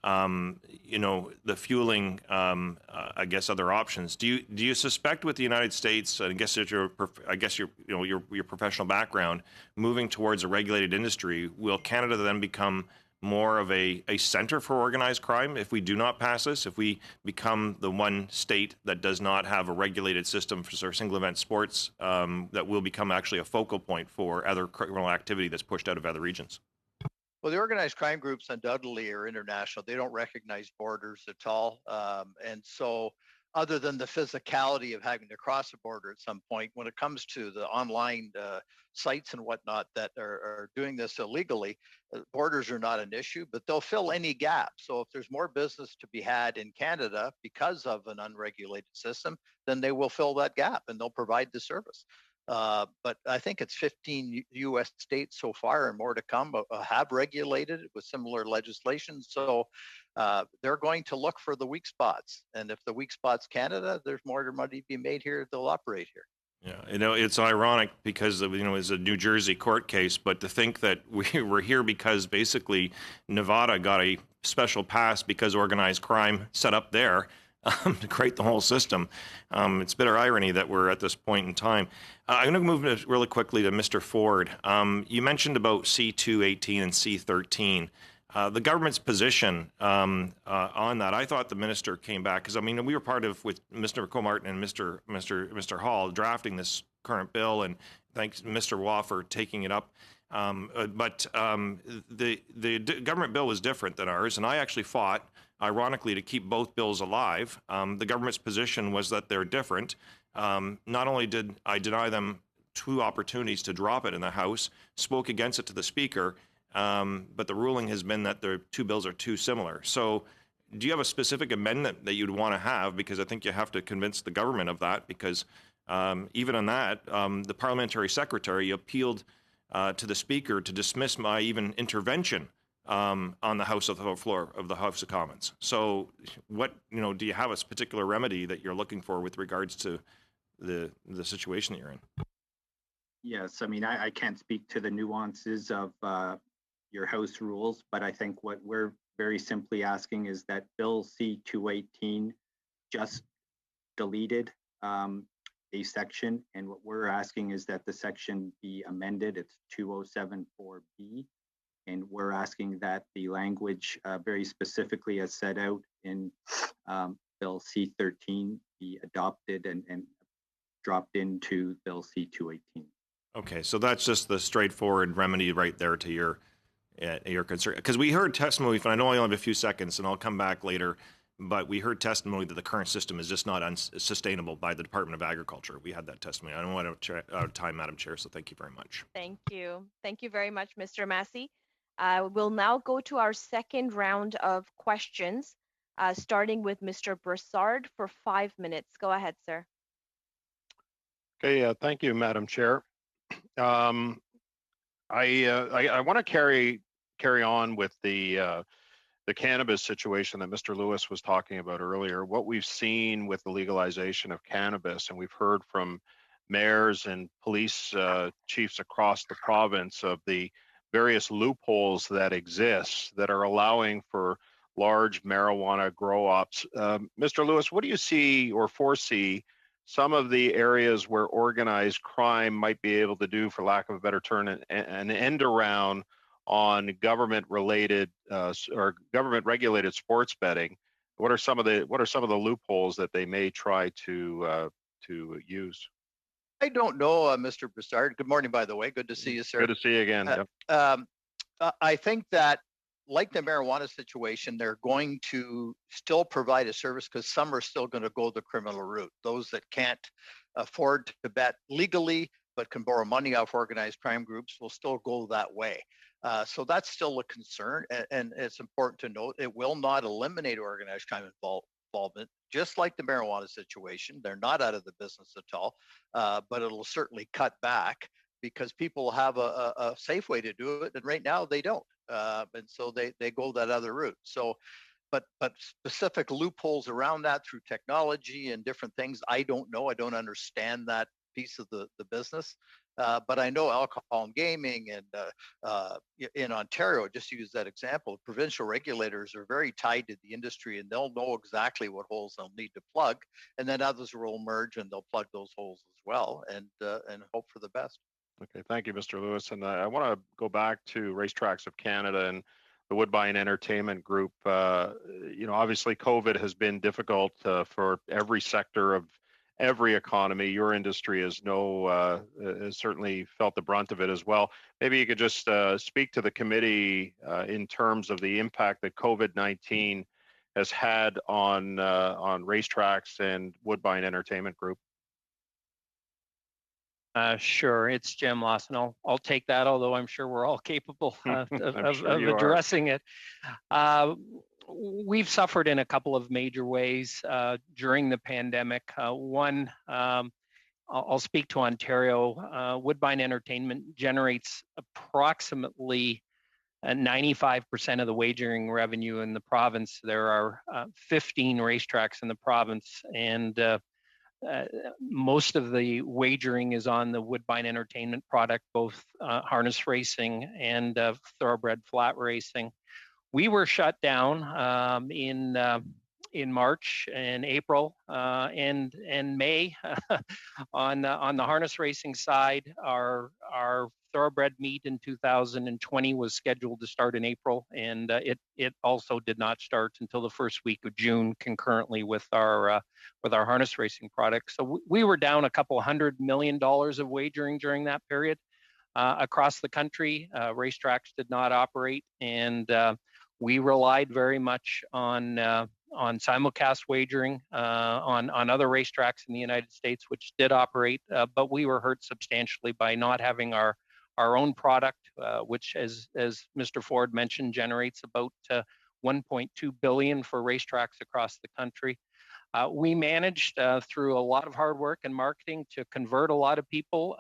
the fueling, I guess, other options. Do you suspect with the United States, I guess your professional background, moving towards a regulated industry, will Canada then become more of a center for organized crime if we do not pass this, if we become the one state that does not have a regulated system for single event sports, that will become actually a focal point for other criminal activity that's pushed out of other regions? Well, the organized crime groups undoubtedly are international. They don't recognize borders at all. And so other than the physicality of having to cross a border at some point, when it comes to the online sites and whatnot that are doing this illegally, borders are not an issue, but they'll fill any gap. So if there's more business to be had in Canada because of an unregulated system, then they will fill that gap and they'll provide the service. But I think it's 15 U.S. states so far, and more to come, have regulated it with similar legislation. So they're going to look for the weak spots. And if the weak spot's Canada, there's more money to be made here. They'll operate here. Yeah, it's ironic because it's a New Jersey court case, but to think that we were here because basically Nevada got a special pass because organized crime set up there to create the whole system. It's bitter irony that we're at this point in time. I'm going to move really quickly to Mr. Ford. You mentioned about C218 and C13. The government's position on that, I thought the minister came back, because we were part of, with Mr. Comartin and Mr. Hall, drafting this current bill, and thanks Mr. Waugh for taking it up. But the government bill was different than ours, and I actually fought, ironically, to keep both bills alive. The government's position was that they're different. Not only did I deny them 2 opportunities to drop it in the House, spoke against it to the Speaker, but the ruling has been that the 2 bills are too similar. So do you have a specific amendment that you'd want to have? Because I think you have to convince the government of that, because even on that, the parliamentary secretary appealed to the Speaker to dismiss my even intervention on the House of the floor of the House of Commons. So what, do you have a particular remedy that you're looking for with regards to the situation that you're in? Yes, I can't speak to the nuances of your House rules, but I think what we're very simply asking is that Bill C218 just deleted a section, and what we're asking is that the section be amended. It's 2074B, and we're asking that the language very specifically as set out in Bill C-13 be adopted and dropped into Bill C-218. Okay, so that's just the straightforward remedy right there to your concern. Because we heard testimony, and I know I only have a few seconds, and I'll come back later, but we heard testimony that the current system is just not sustainable by the Department of Agriculture. We had that testimony. I don't want to out of time, Madam Chair, so thank you very much. Thank you. Thank you very much, Mr. Massey. We'll now go to our second round of questions, starting with Mr. Brassard for 5 minutes. Go ahead, sir. Okay, thank you, Madam Chair. I want to carry on with the cannabis situation that Mr. Lewis was talking about earlier. What we've seen with the legalization of cannabis, and we've heard from mayors and police chiefs across the province of the various loopholes that exist that are allowing for large marijuana grow-ops. Mr. Lewis, what do you see or foresee some of the areas where organized crime might be able to do, for lack of a better term, an end around on government-related or government-regulated sports betting? What are some of the loopholes that they may try to use? I don't know, Mr. Brassard. Good morning, by the way. Good to see you, sir. Good to see you again. I think that, like the marijuana situation, they're going to still provide a service because some are still going to go the criminal route. Those that can't afford to bet legally but can borrow money off organized crime groups will still go that way. So that's still a concern. And it's important to note it will not eliminate organized crime involvement, just like the marijuana situation. They're not out of the business at all, but it'll certainly cut back because people have a safe way to do it. And right now they don't. And so they go that other route. So, but specific loopholes around that through technology and different things, I don't know. I don't understand that piece of the business. But I know alcohol and gaming and in Ontario, just to use that example, provincial regulators are very tied to the industry and they'll know exactly what holes they'll need to plug. And then others will emerge and they'll plug those holes as well and hope for the best. Okay, thank you, Mr. Lewis. And I want to go back to Racetracks of Canada and the Woodbine Entertainment Group. Obviously COVID has been difficult for every sector of every economy. Your industry has certainly felt the brunt of it as well. Maybe you could just speak to the committee in terms of the impact that COVID-19 has had on Racetracks and Woodbine Entertainment Group. Sure, it's Jim Lawson. I'll take that, although I'm sure we're all capable of addressing it. We've suffered in a couple of major ways during the pandemic. One, I'll speak to Ontario. Woodbine Entertainment generates approximately 95% of the wagering revenue in the province. There are 15 racetracks in the province, and most of the wagering is on the Woodbine Entertainment product, both harness racing and thoroughbred flat racing. We were shut down in March and April and May. On the harness racing side, our thoroughbred meet in 2020 was scheduled to start in April, and it also did not start until the first week of June, concurrently with our harness racing product. So we were down a couple $100 million of wagering during that period across the country. Racetracks did not operate, and we relied very much on simulcast wagering on other racetracks in the United States, which did operate, but we were hurt substantially by not having our own product, which, as Mr. Ford mentioned, generates about $1.2 billion for racetracks across the country. We managed through a lot of hard work and marketing to convert a lot of people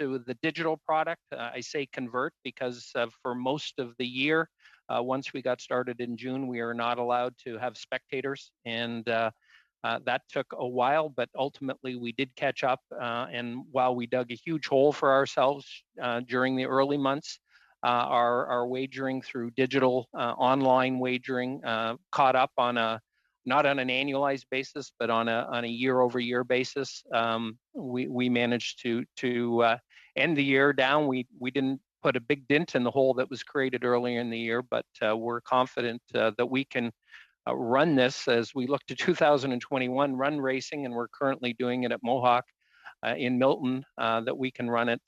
to the digital product. I say convert because for most of the year, once we got started in June, we are not allowed to have spectators, and that took a while, but ultimately we did catch up. And while we dug a huge hole for ourselves during the early months, our wagering through digital online wagering caught up on not on an annualized basis, but on a year-over-year basis. We managed to end the year down. We didn't put a big dent in the hole that was created earlier in the year, but we're confident that we can run this as we look to 2021, run racing, and we're currently doing it at Mohawk in Milton, that we can run it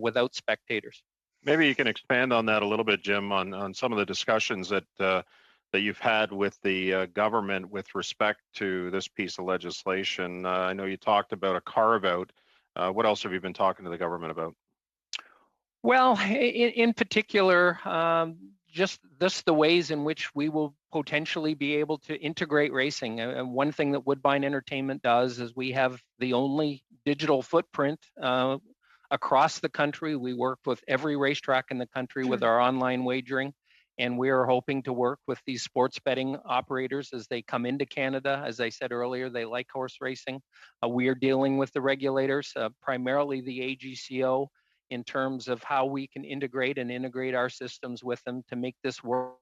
without spectators. Maybe you can expand on that a little bit, Jim, on some of the discussions that that you've had with the government with respect to this piece of legislation. I know you talked about a carve-out. What else have you been talking to the government about? Well, in particular, just the ways in which we will potentially be able to integrate racing. One thing that Woodbine Entertainment does is we have the only digital footprint across the country. We work with every racetrack in the country with our online wagering. And we are hoping to work with these sports betting operators as they come into Canada. As I said earlier, they like horse racing. We are dealing with the regulators, primarily the AGCO, in terms of how we can integrate our systems with them to make this work.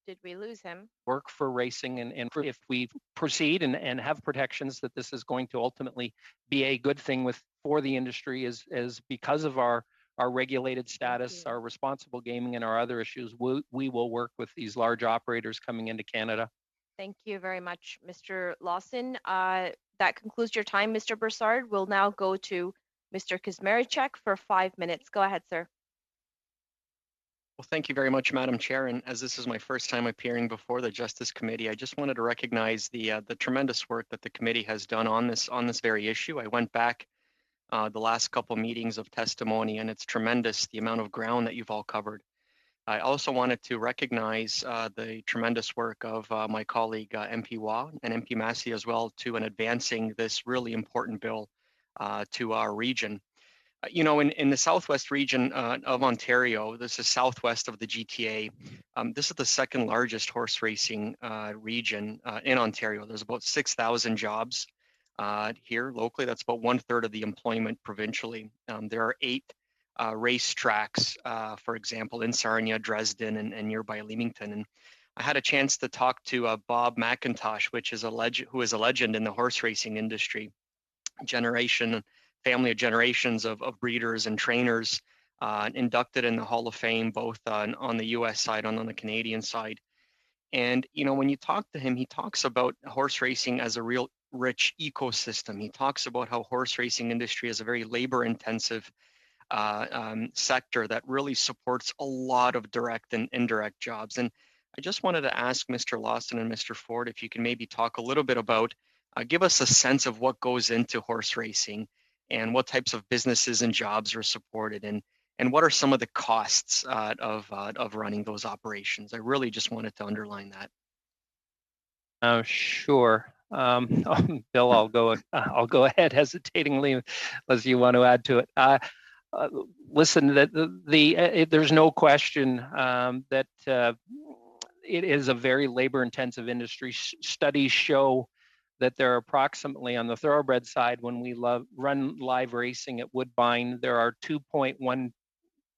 Did we lose him? Work for racing, and if we proceed and have protections, that this is going to ultimately be a good thing for the industry, as because of our regulated status, our responsible gaming, and our other issues, we will work with these large operators coming into Canada. Thank you very much, Mr. Lawson. That concludes your time, Mr. Broussard. We'll now go to Mr. Kazmaricek for 5 minutes. Go ahead, sir. Well, thank you very much, Madam Chair. And as this is my first time appearing before the Justice Committee, I just wanted to recognize the tremendous work that the committee has done on this very issue. I went back the last couple meetings of testimony, and it's tremendous the amount of ground that you've all covered. I also wanted to recognize the tremendous work of my colleague MP Waugh and MP Massey as well too in advancing this really important bill to our region. You know, in the southwest region of Ontario, this is southwest of the GTA. This is the second largest horse racing region in Ontario. There's about 6,000 jobs here locally. That's about 1/3 of the employment provincially. There are 8 racetracks, for example, in Sarnia, Dresden, and nearby Leamington. And I had a chance to talk to Bob McIntosh, who is a legend in the horse racing industry. Family of generations of breeders and trainers, inducted in the Hall of Fame, both on the US side and on the Canadian side. And, you know, when you talk to him, he talks about horse racing as a real rich ecosystem. He talks about how horse racing industry is a very labor intensive sector that really supports a lot of direct and indirect jobs. And I just wanted to ask Mr. Lawson and Mr. Ford if you can maybe talk a little bit about, give us a sense of what goes into horse racing and what types of businesses and jobs are supported, and what are some of the costs of running those operations. I really just wanted to underline that. Sure. Bill, I'll go ahead hesitatingly unless you want to add to it. Listen, there's no question that it is a very labor-intensive industry. Studies show that there are approximately, on the thoroughbred side, when we run live racing at Woodbine, there are 2.1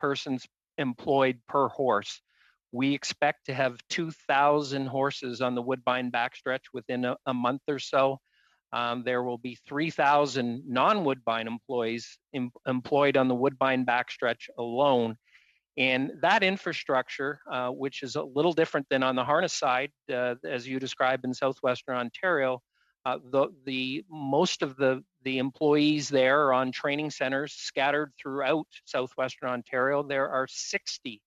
persons employed per horse. We expect to have 2,000 horses on the Woodbine backstretch within a month or so. There will be 3,000 non-Woodbine employees employed on the Woodbine backstretch alone. And that infrastructure, which is a little different than on the harness side, as you described in southwestern Ontario, most of the employees there are on training centers scattered throughout southwestern Ontario. There are 60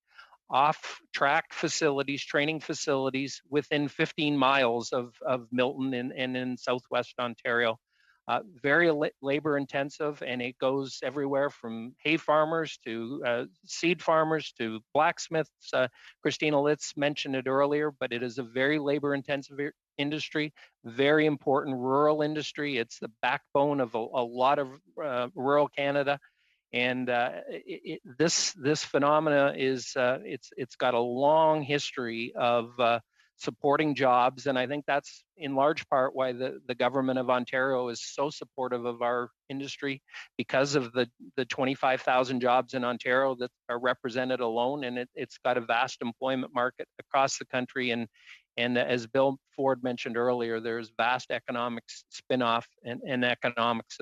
off-track facilities, training facilities within 15 miles of Milton and in southwest Ontario. Very labor intensive, and it goes everywhere from hay farmers to seed farmers to blacksmiths. Christina Litz mentioned it earlier, but it is a very labor intensive industry, very important rural industry. It's the backbone of a lot of rural Canada. And this phenomena is it's got a long history of supporting jobs, and I think that's in large part why the government of Ontario is so supportive of our industry, because of the 25,000 jobs in Ontario that are represented alone, and it's got a vast employment market across the country. And as Bill Ford mentioned earlier, there's vast economic spin-off and economics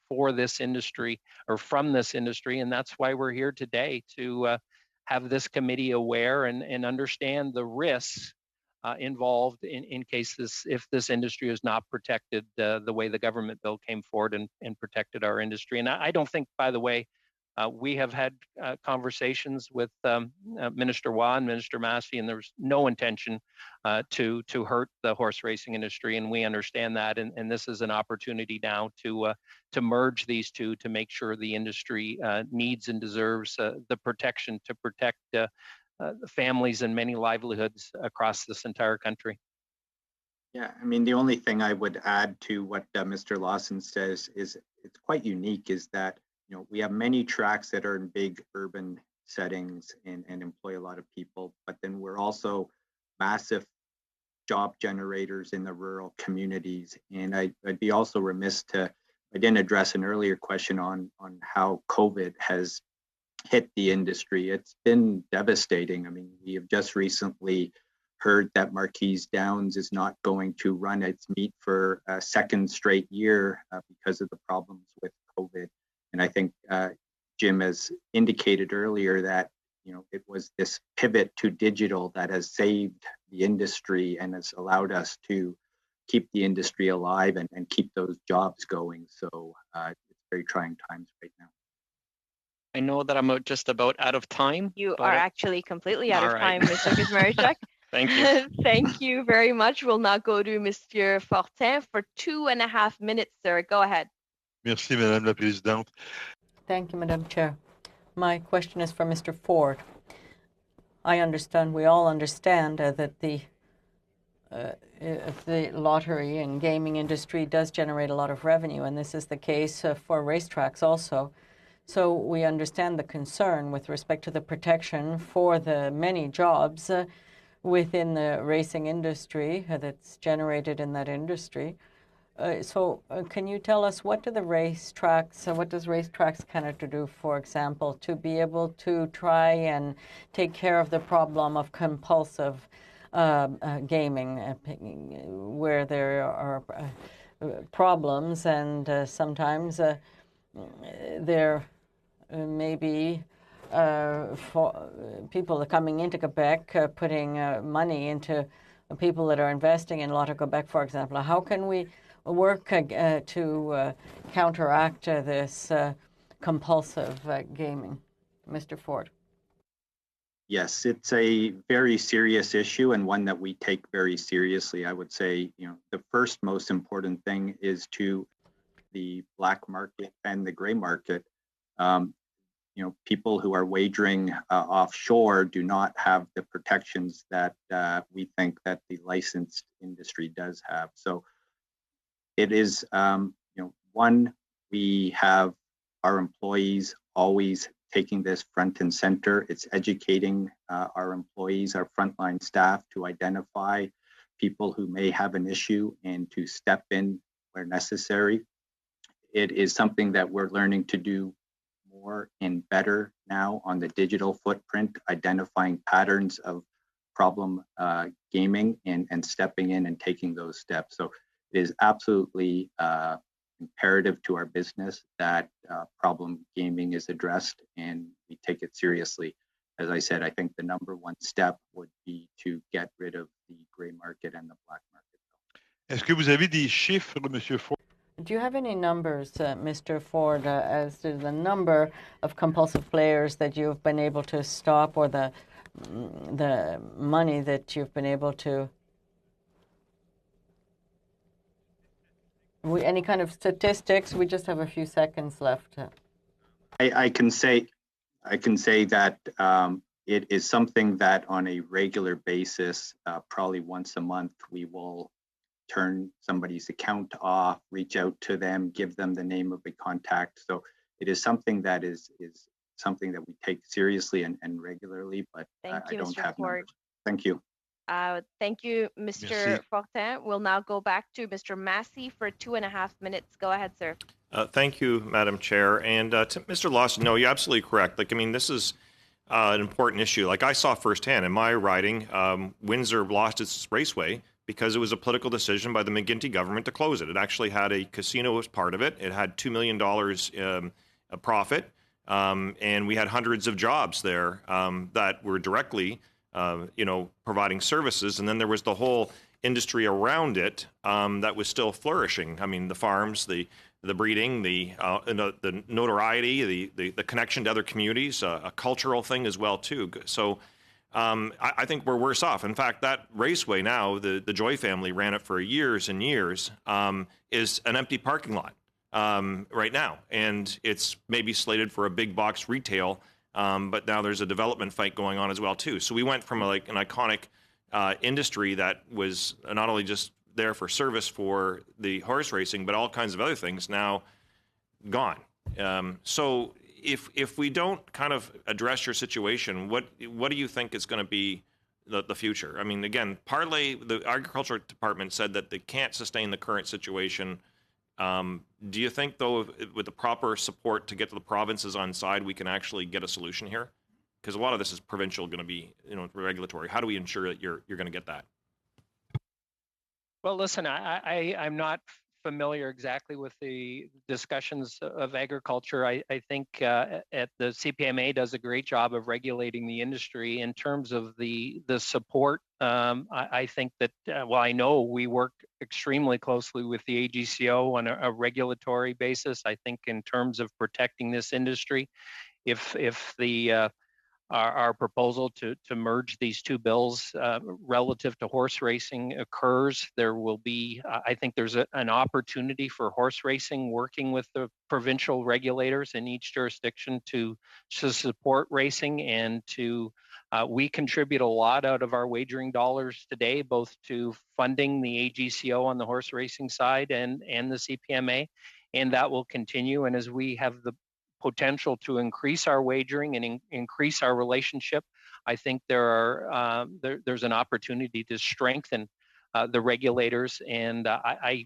for this industry, or from this industry, and that's why we're here today to have this committee aware and understand the risks involved in case if this industry is not protected the way the government bill came forward and protected our industry. And I don't think, by the way, we have had conversations with Minister Waugh and Minister Massey, and there's no intention to hurt the horse racing industry, and we understand that. And this is an opportunity now to merge these two to make sure the industry needs and deserves the protection to protect families and many livelihoods across this entire country. Yeah, I mean, the only thing I would add to what Mr. Lawson says is it's quite unique is that, you know, we have many tracks that are in big urban settings and employ a lot of people, but then we're also massive job generators in the rural communities. And I'd be also remiss I didn't address an earlier question on how COVID has hit the industry. It's been devastating. I mean, we have just recently heard that Marquise Downs is not going to run its meet for a second straight year because of the problems with COVID. And I think Jim has indicated earlier that, you know, it was this pivot to digital that has saved the industry and has allowed us to keep the industry alive and keep those jobs going. So it's very trying times right now. I know that I'm just about out of time. You are actually completely out of time, Mr. Kazmarchuk. Thank you. Thank you very much. We'll now go to Monsieur Fortin for 2.5 minutes, sir. Go ahead. Merci, Madame la Présidente. Thank you, Madam Chair. My question is for Mr. Ford. I understand, we all understand that the lottery and gaming industry does generate a lot of revenue, and this is the case for racetracks also. So we understand the concern with respect to the protection for the many jobs within the racing industry that's generated in that industry. So can you tell us what does Racetracks Canada do, for example, to be able to try and take care of the problem of compulsive gaming, where there are problems and sometimes there may be for people coming into Quebec putting money into people that are investing in Lotto Quebec, for example. How can we work to counteract this compulsive gaming? Mr. Ford. Yes, it's a very serious issue and one that we take very seriously. I would say, you know, the first most important thing is to the black market and the gray market. You know, people who are wagering offshore do not have the protections that we think that the licensed industry does have. So it is, you know, one, we have our employees always taking this front and center. It's educating our employees, our frontline staff, to identify people who may have an issue and to step in where necessary. It is something that we're learning to do more and better now on the digital footprint, identifying patterns of problem gaming and stepping in and taking those steps. So it is absolutely imperative to our business that problem gaming is addressed and we take it seriously. As I said, I think the number one step would be to get rid of the gray market and the black market. Est-ce que vous avez des chiffres, Monsieur Ford? Do you have any numbers, Mr. Ford, as to the number of compulsive players that you've been able to stop, or the money that you've been able to? Any kind of statistics? We just have a few seconds left. I can say that it is something that on a regular basis, probably once a month, we will turn somebody's account off, reach out to them, give them the name of a contact. So it is something that is something that we take seriously and regularly, but I don't have numbers. Thank you. Thank you, Mr. Fortin. We'll now go back to Mr. Massey for 2.5 minutes. Go ahead, sir. Thank you, Madam Chair. And to Mr. Lawson, no, you're absolutely correct. Like, I mean, this is an important issue. Like I saw firsthand in my riding, Windsor lost its raceway because it was a political decision by the McGuinty government to close it. It actually had a casino as part of it. It had $2 million a profit. And we had hundreds of jobs there that were directly, providing services. And then there was the whole industry around it that was still flourishing. I mean, the farms, the breeding, the notoriety, the connection to other communities, a cultural thing as well too. So I think we're worse off. In fact, that raceway now, the Joy family ran it for years and years, is an empty parking lot right now, and it's maybe slated for a big box retail. But now there's a development fight going on as well too. So we went from an iconic industry that was not only just there for service for the horse racing, but all kinds of other things now gone. So if we don't kind of address your situation, what do you think is going to be the future? I mean, again, Parley, the Agriculture Department said that they can't sustain the current situation. Do you think, though, with the proper support to get to the provinces on side, we can actually get a solution here? Because a lot of this is provincial, going to be, regulatory. How do we ensure that you're going to get that? Well, listen, I'm not familiar exactly with the discussions of agriculture. I think at the CPMA does a great job of regulating the industry in terms of the support. I think that, I know we work extremely closely with the AGCO on a regulatory basis. I think in terms of protecting this industry, if the our proposal to merge these two bills relative to horse racing occurs, there will be, I think there's an opportunity for horse racing working with the provincial regulators in each jurisdiction to support racing and to, we contribute a lot out of our wagering dollars today, both to funding the AGCO on the horse racing side and the CPMA, and that will continue. And as we have the potential to increase our wagering and increase our relationship, I think there's an opportunity to strengthen the regulators, and I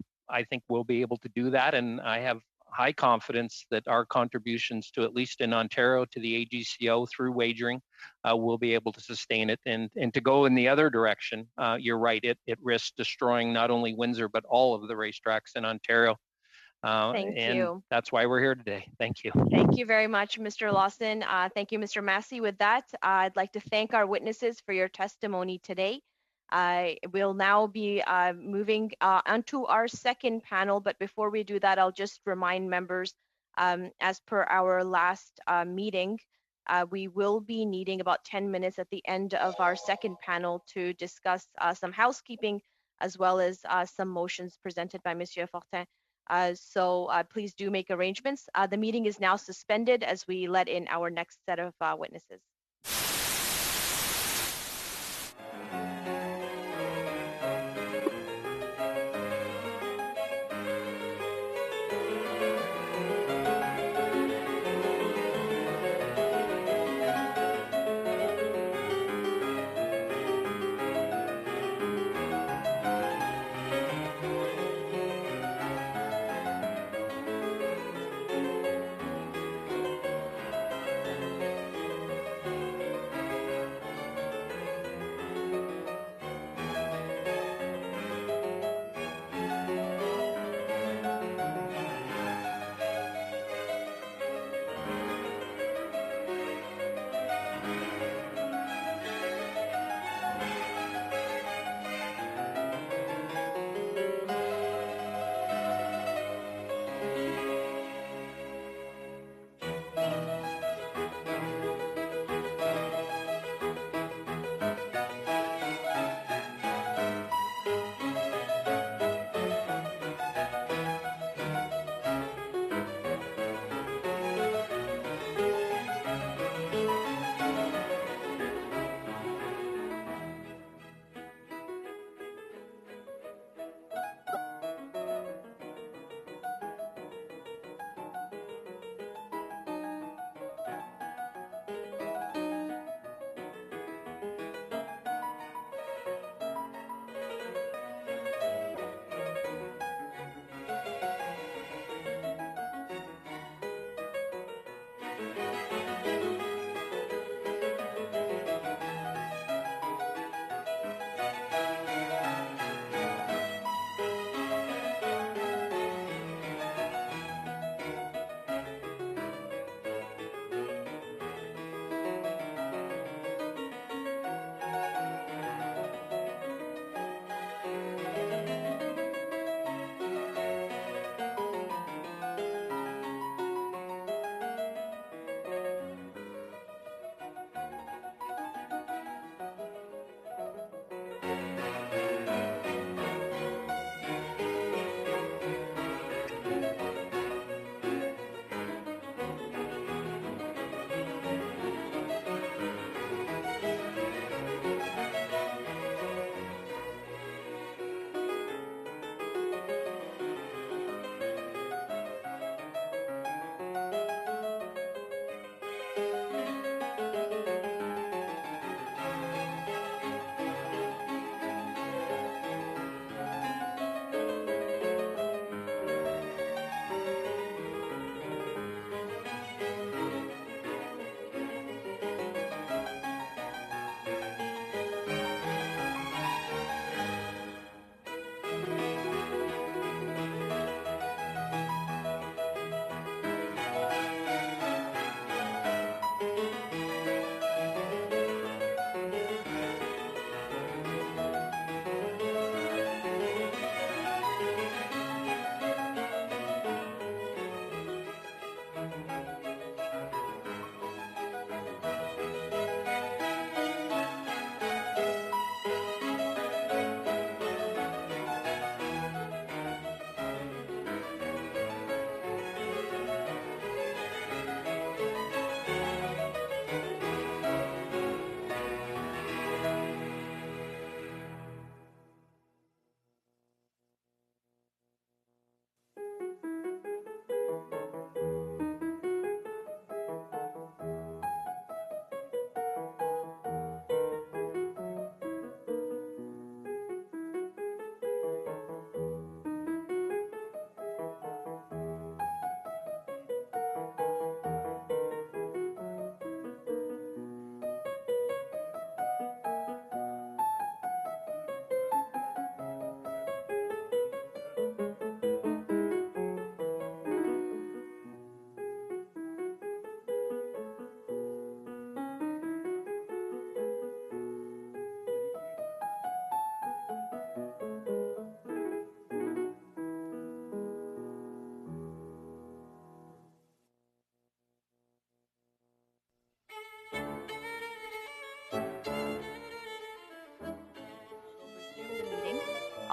think we'll be able to do that. And I have high confidence that our contributions to, at least in Ontario, to the AGCO through wagering, will be able to sustain it. And to go in the other direction, you're right, it risks destroying not only Windsor but all of the racetracks in Ontario. Thank you. That's why we're here today. Thank you. Thank you very much, Mr. Lawson. Thank you, Mr. Massey. With that, I'd like to thank our witnesses for your testimony today. We'll now be moving onto our second panel, but before we do that, I'll just remind members, as per our last meeting, we will be needing about 10 minutes at the end of our second panel to discuss some housekeeping as well as some motions presented by Monsieur Fortin. So please do make arrangements. The meeting is now suspended as we let in our next set of witnesses.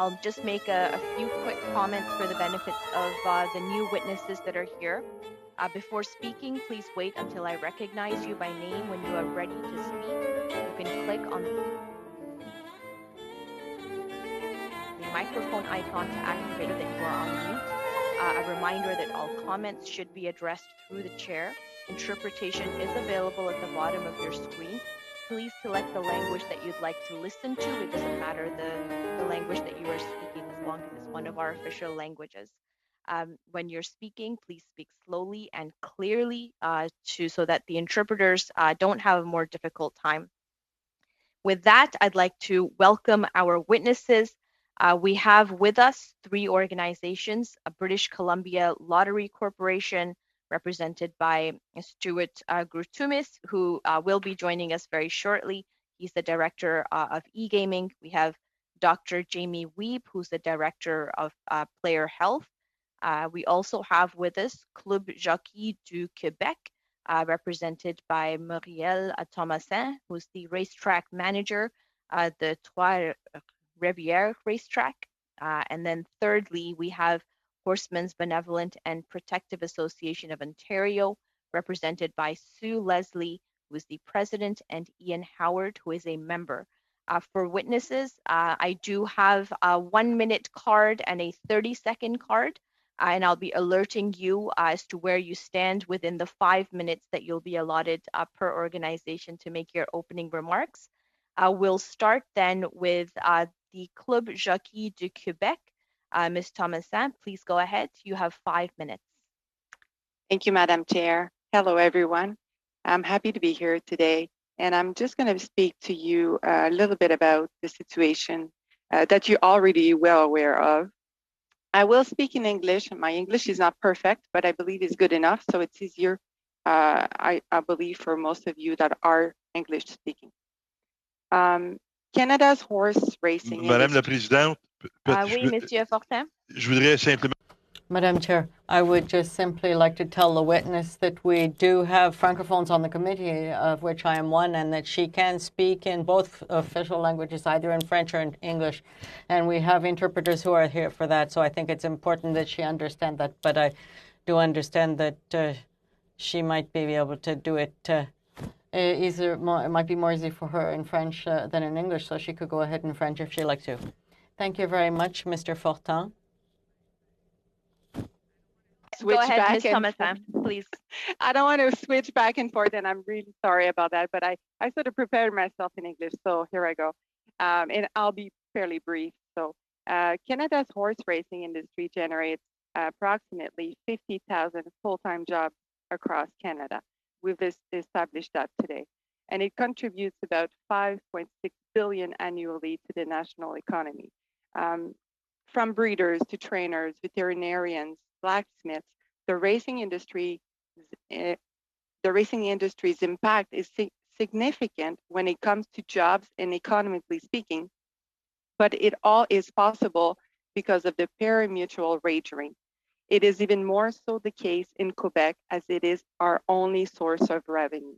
I'll just make a few quick comments for the benefits of the new witnesses that are here. Before speaking, please wait until I recognize you by name. When you are ready to speak, you can click on the microphone icon to activate that you are on mute. A reminder that all comments should be addressed through the chair. Interpretation is available at the bottom of your screen. Please select the language that you'd like to listen to. It doesn't matter the language that you are speaking as long as it's one of our official languages. When you're speaking, please speak slowly and clearly so that the interpreters don't have a more difficult time. With that, I'd like to welcome our witnesses. We have with us three organizations: a British Columbia Lottery Corporation, represented by Stuart Grutumis, who will be joining us very shortly. He's the director of e-gaming. We have Dr. Jamie Wiebe, who's the director of player health. We also have with us Club Jockey du Québec, represented by Muriel Thomasin, who's the racetrack manager, the Trois Rivières racetrack. And then thirdly, we have Horsemen's Benevolent and Protective Association of Ontario, represented by Sue Leslie, who is the president, and Ian Howard, who is a member. For witnesses, I do have a 1-minute card and a 30-second card. And I'll be alerting you as to where you stand within the 5 minutes that you'll be allotted per organization to make your opening remarks. We'll start then with the Club Jockey du Québec. Ms. Thomasin, please go ahead. You have 5 minutes. Thank you, Madam Chair. Hello, everyone. I'm happy to be here today, and I'm just going to speak to you a little bit about the situation that you're already well aware of. I will speak in English. My English is not perfect, but I believe it's good enough, so it's easier, I believe, for most of you that are English speaking. Canada's horse racing Madame la Présidente, oui, Monsieur Fortin. Je voudrais simplement... Madam Chair, I would just simply like to tell the witness that we do have francophones on the committee, of which I am one, and that she can speak in both official languages, either in French or in English. And we have interpreters who are here for that, so I think it's important that she understand that. But I do understand that she might be able to do it it might be more easy for her in French than in English, so she could go ahead in French if she likes to. Thank you very much, Mr. Fortin. Go ahead, Ms. Thomasin, please. I don't want to switch back and forth, and I'm really sorry about that, but I sort of prepared myself in English, so here I go. And I'll be fairly brief. So Canada's horse racing industry generates approximately 50,000 full-time jobs across Canada. We've established that today. And it contributes about 5.6 billion annually to the national economy. From breeders to trainers, veterinarians, blacksmiths, the racing industry's impact is significant when it comes to jobs and economically speaking, but it all is possible because of the pari-mutuel wagering. It is even more so the case in Quebec, as it is our only source of revenue.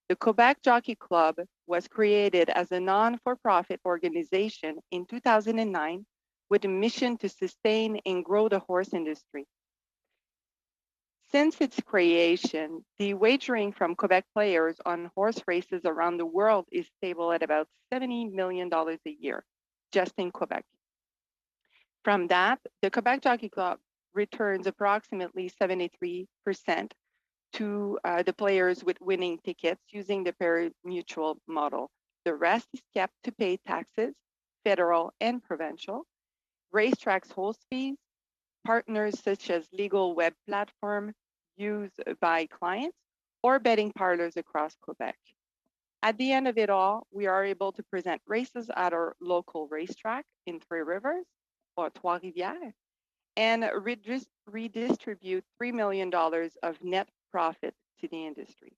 The Quebec Jockey Club was created as a non-for-profit organization in 2009 with a mission to sustain and grow the horse industry. Since its creation, the wagering from Quebec players on horse races around the world is stable at about $70 million a year, just in Quebec. From that, the Quebec Jockey Club returns approximately 73% to the players with winning tickets using the pari-mutuel model. The rest is kept to pay taxes, federal and provincial, racetracks host fees, partners such as legal web platform used by clients, or betting parlors across Quebec. At the end of it all, we are able to present races at our local racetrack in Trois Rivers or Trois Rivières and redistribute $3 million of net profit to the industry.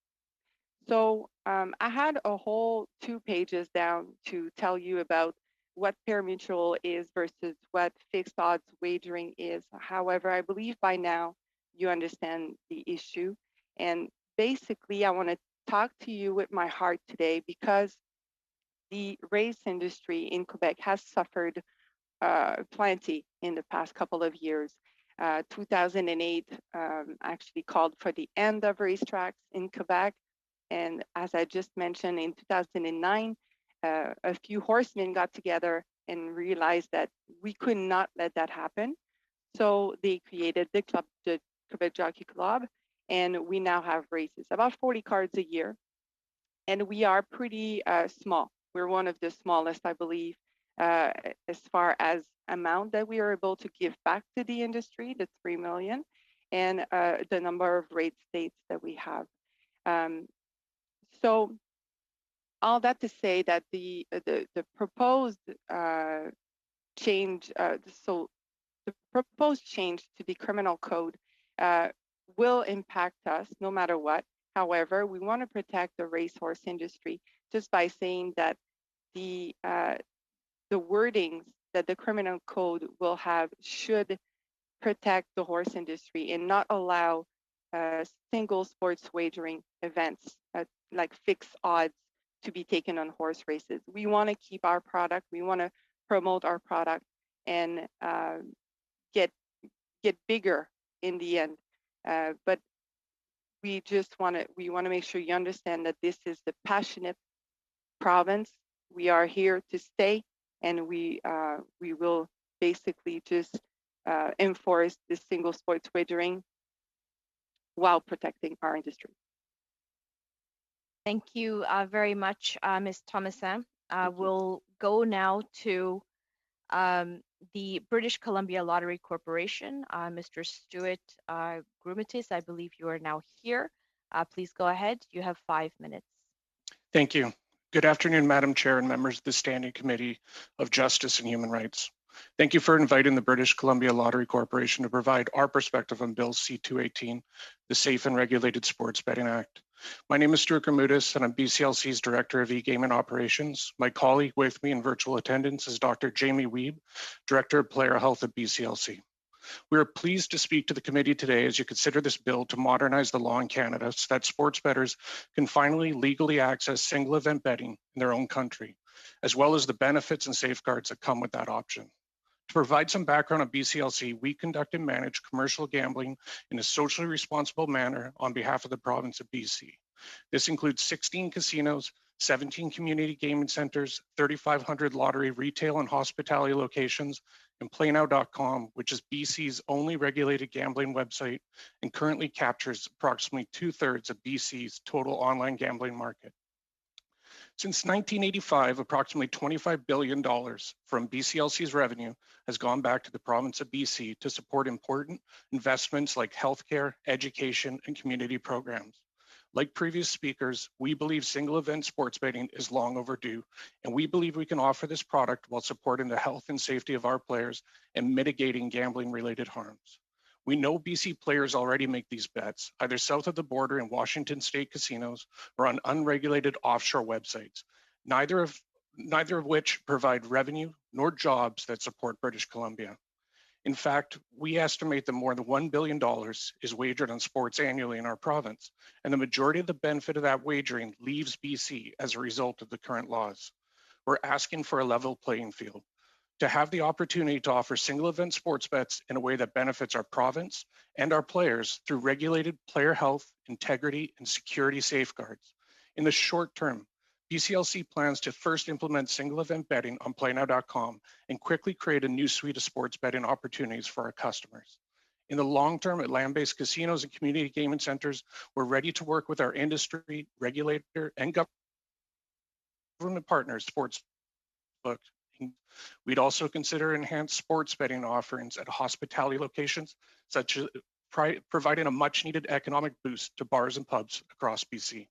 So I had a whole 2 pages down to tell you about what pari-mutuel is versus what fixed odds wagering is. However, I believe by now you understand the issue. And basically, I want to talk to you with my heart today because the race industry in Quebec has suffered plenty in the past couple of years. 2008 actually called for the end of racetracks in Quebec. And as I just mentioned, in 2009, a few horsemen got together and realized that we could not let that happen. So they created the club, the Quebec Jockey Club, and we now have races, about 40 cars a year. And we are pretty small. We're one of the smallest, I believe, as far as amount that we are able to give back to the industry, the 3 million, and the number of race states that we have. So all that to say that the proposed change, so the proposed change to the criminal code will impact us no matter what. However, we want to protect the racehorse industry just by saying that the wordings that the criminal code will have should protect the horse industry and not allow single sports wagering events like fixed odds to be taken on horse races. We want to keep our product. We want to promote our product and get bigger in the end. But we want to make sure you understand that this is the passionate province. We are here to stay, and we will basically just enforce this single sports wagering while protecting our industry. Thank you very much, Ms. Thomasin. We'll go now to the British Columbia Lottery Corporation. Mr. Stuart Grumatis, I believe you are now here. Please go ahead. You have 5 minutes. Thank you. Good afternoon, Madam Chair and members of the Standing Committee of Justice and Human Rights. Thank you for inviting the British Columbia Lottery Corporation to provide our perspective on Bill C-218, the Safe and Regulated Sports Betting Act. My name is Stuart Grumatis, and I'm BCLC's Director of E-Gaming Operations. My colleague with me in virtual attendance is Dr. Jamie Wiebe, Director of Player Health at BCLC. We are pleased to speak to the committee today as you consider this bill to modernize the law in Canada so that sports bettors can finally legally access single event betting in their own country, as well as the benefits and safeguards that come with that option. To provide some background on BCLC, we conduct and manage commercial gambling in a socially responsible manner on behalf of the province of BC. This includes 16 casinos, 17 community gaming centers, 3,500 lottery retail and hospitality locations, and PlayNow.com, which is BC's only regulated gambling website and currently captures approximately 2/3 of BC's total online gambling market. Since 1985, approximately $25 billion from BCLC's revenue has gone back to the province of BC to support important investments like healthcare, education, and community programs. Like previous speakers, we believe single event sports betting is long overdue, and we believe we can offer this product while supporting the health and safety of our players and mitigating gambling-related harms. We know BC players already make these bets, either south of the border in Washington state casinos or on unregulated offshore websites, neither of which provide revenue nor jobs that support British Columbia. In fact, we estimate that more than $1 billion is wagered on sports annually in our province, and the majority of the benefit of that wagering leaves BC as a result of the current laws. We're asking for a level playing field, to have the opportunity to offer single event sports bets in a way that benefits our province and our players through regulated player health, integrity, and security safeguards. In the short term, BCLC plans to first implement single event betting on PlayNow.com and quickly create a new suite of sports betting opportunities for our customers. In the long term, at land-based casinos and community gaming centers, we're ready to work with our industry, regulator, and government partners, sportsbook. We'd also consider enhanced sports betting offerings at hospitality locations, such as providing a much-needed economic boost to bars and pubs across BC.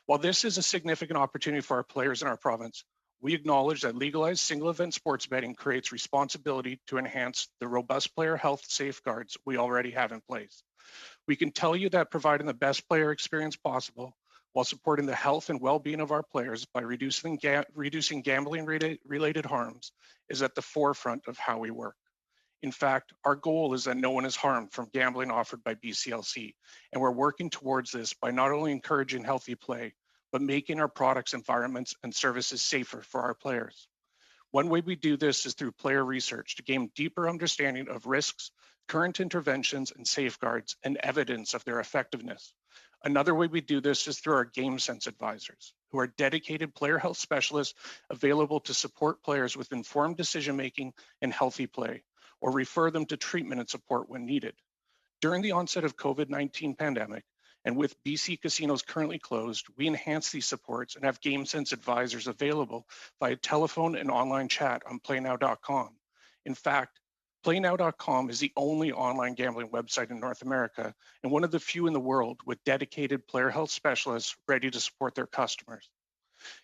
While this is a significant opportunity for our players in our province, we acknowledge that legalized single-event sports betting creates responsibility to enhance the robust player health safeguards we already have in place. We can tell you that providing the best player experience possible while supporting the health and well-being of our players by reducing gambling-related harms is at the forefront of how we work. In fact, our goal is that no one is harmed from gambling offered by BCLC, and we're working towards this by not only encouraging healthy play, but making our products, environments, and services safer for our players. One way we do this is through player research to gain deeper understanding of risks, current interventions and safeguards, and evidence of their effectiveness. Another way we do this is through our GameSense advisors, who are dedicated player health specialists available to support players with informed decision-making and healthy play, or refer them to treatment and support when needed. During the onset of COVID-19 pandemic, and with BC casinos currently closed, we enhance these supports and have GameSense advisors available via telephone and online chat on playnow.com. In fact, playnow.com is the only online gambling website in North America and one of the few in the world with dedicated player health specialists ready to support their customers.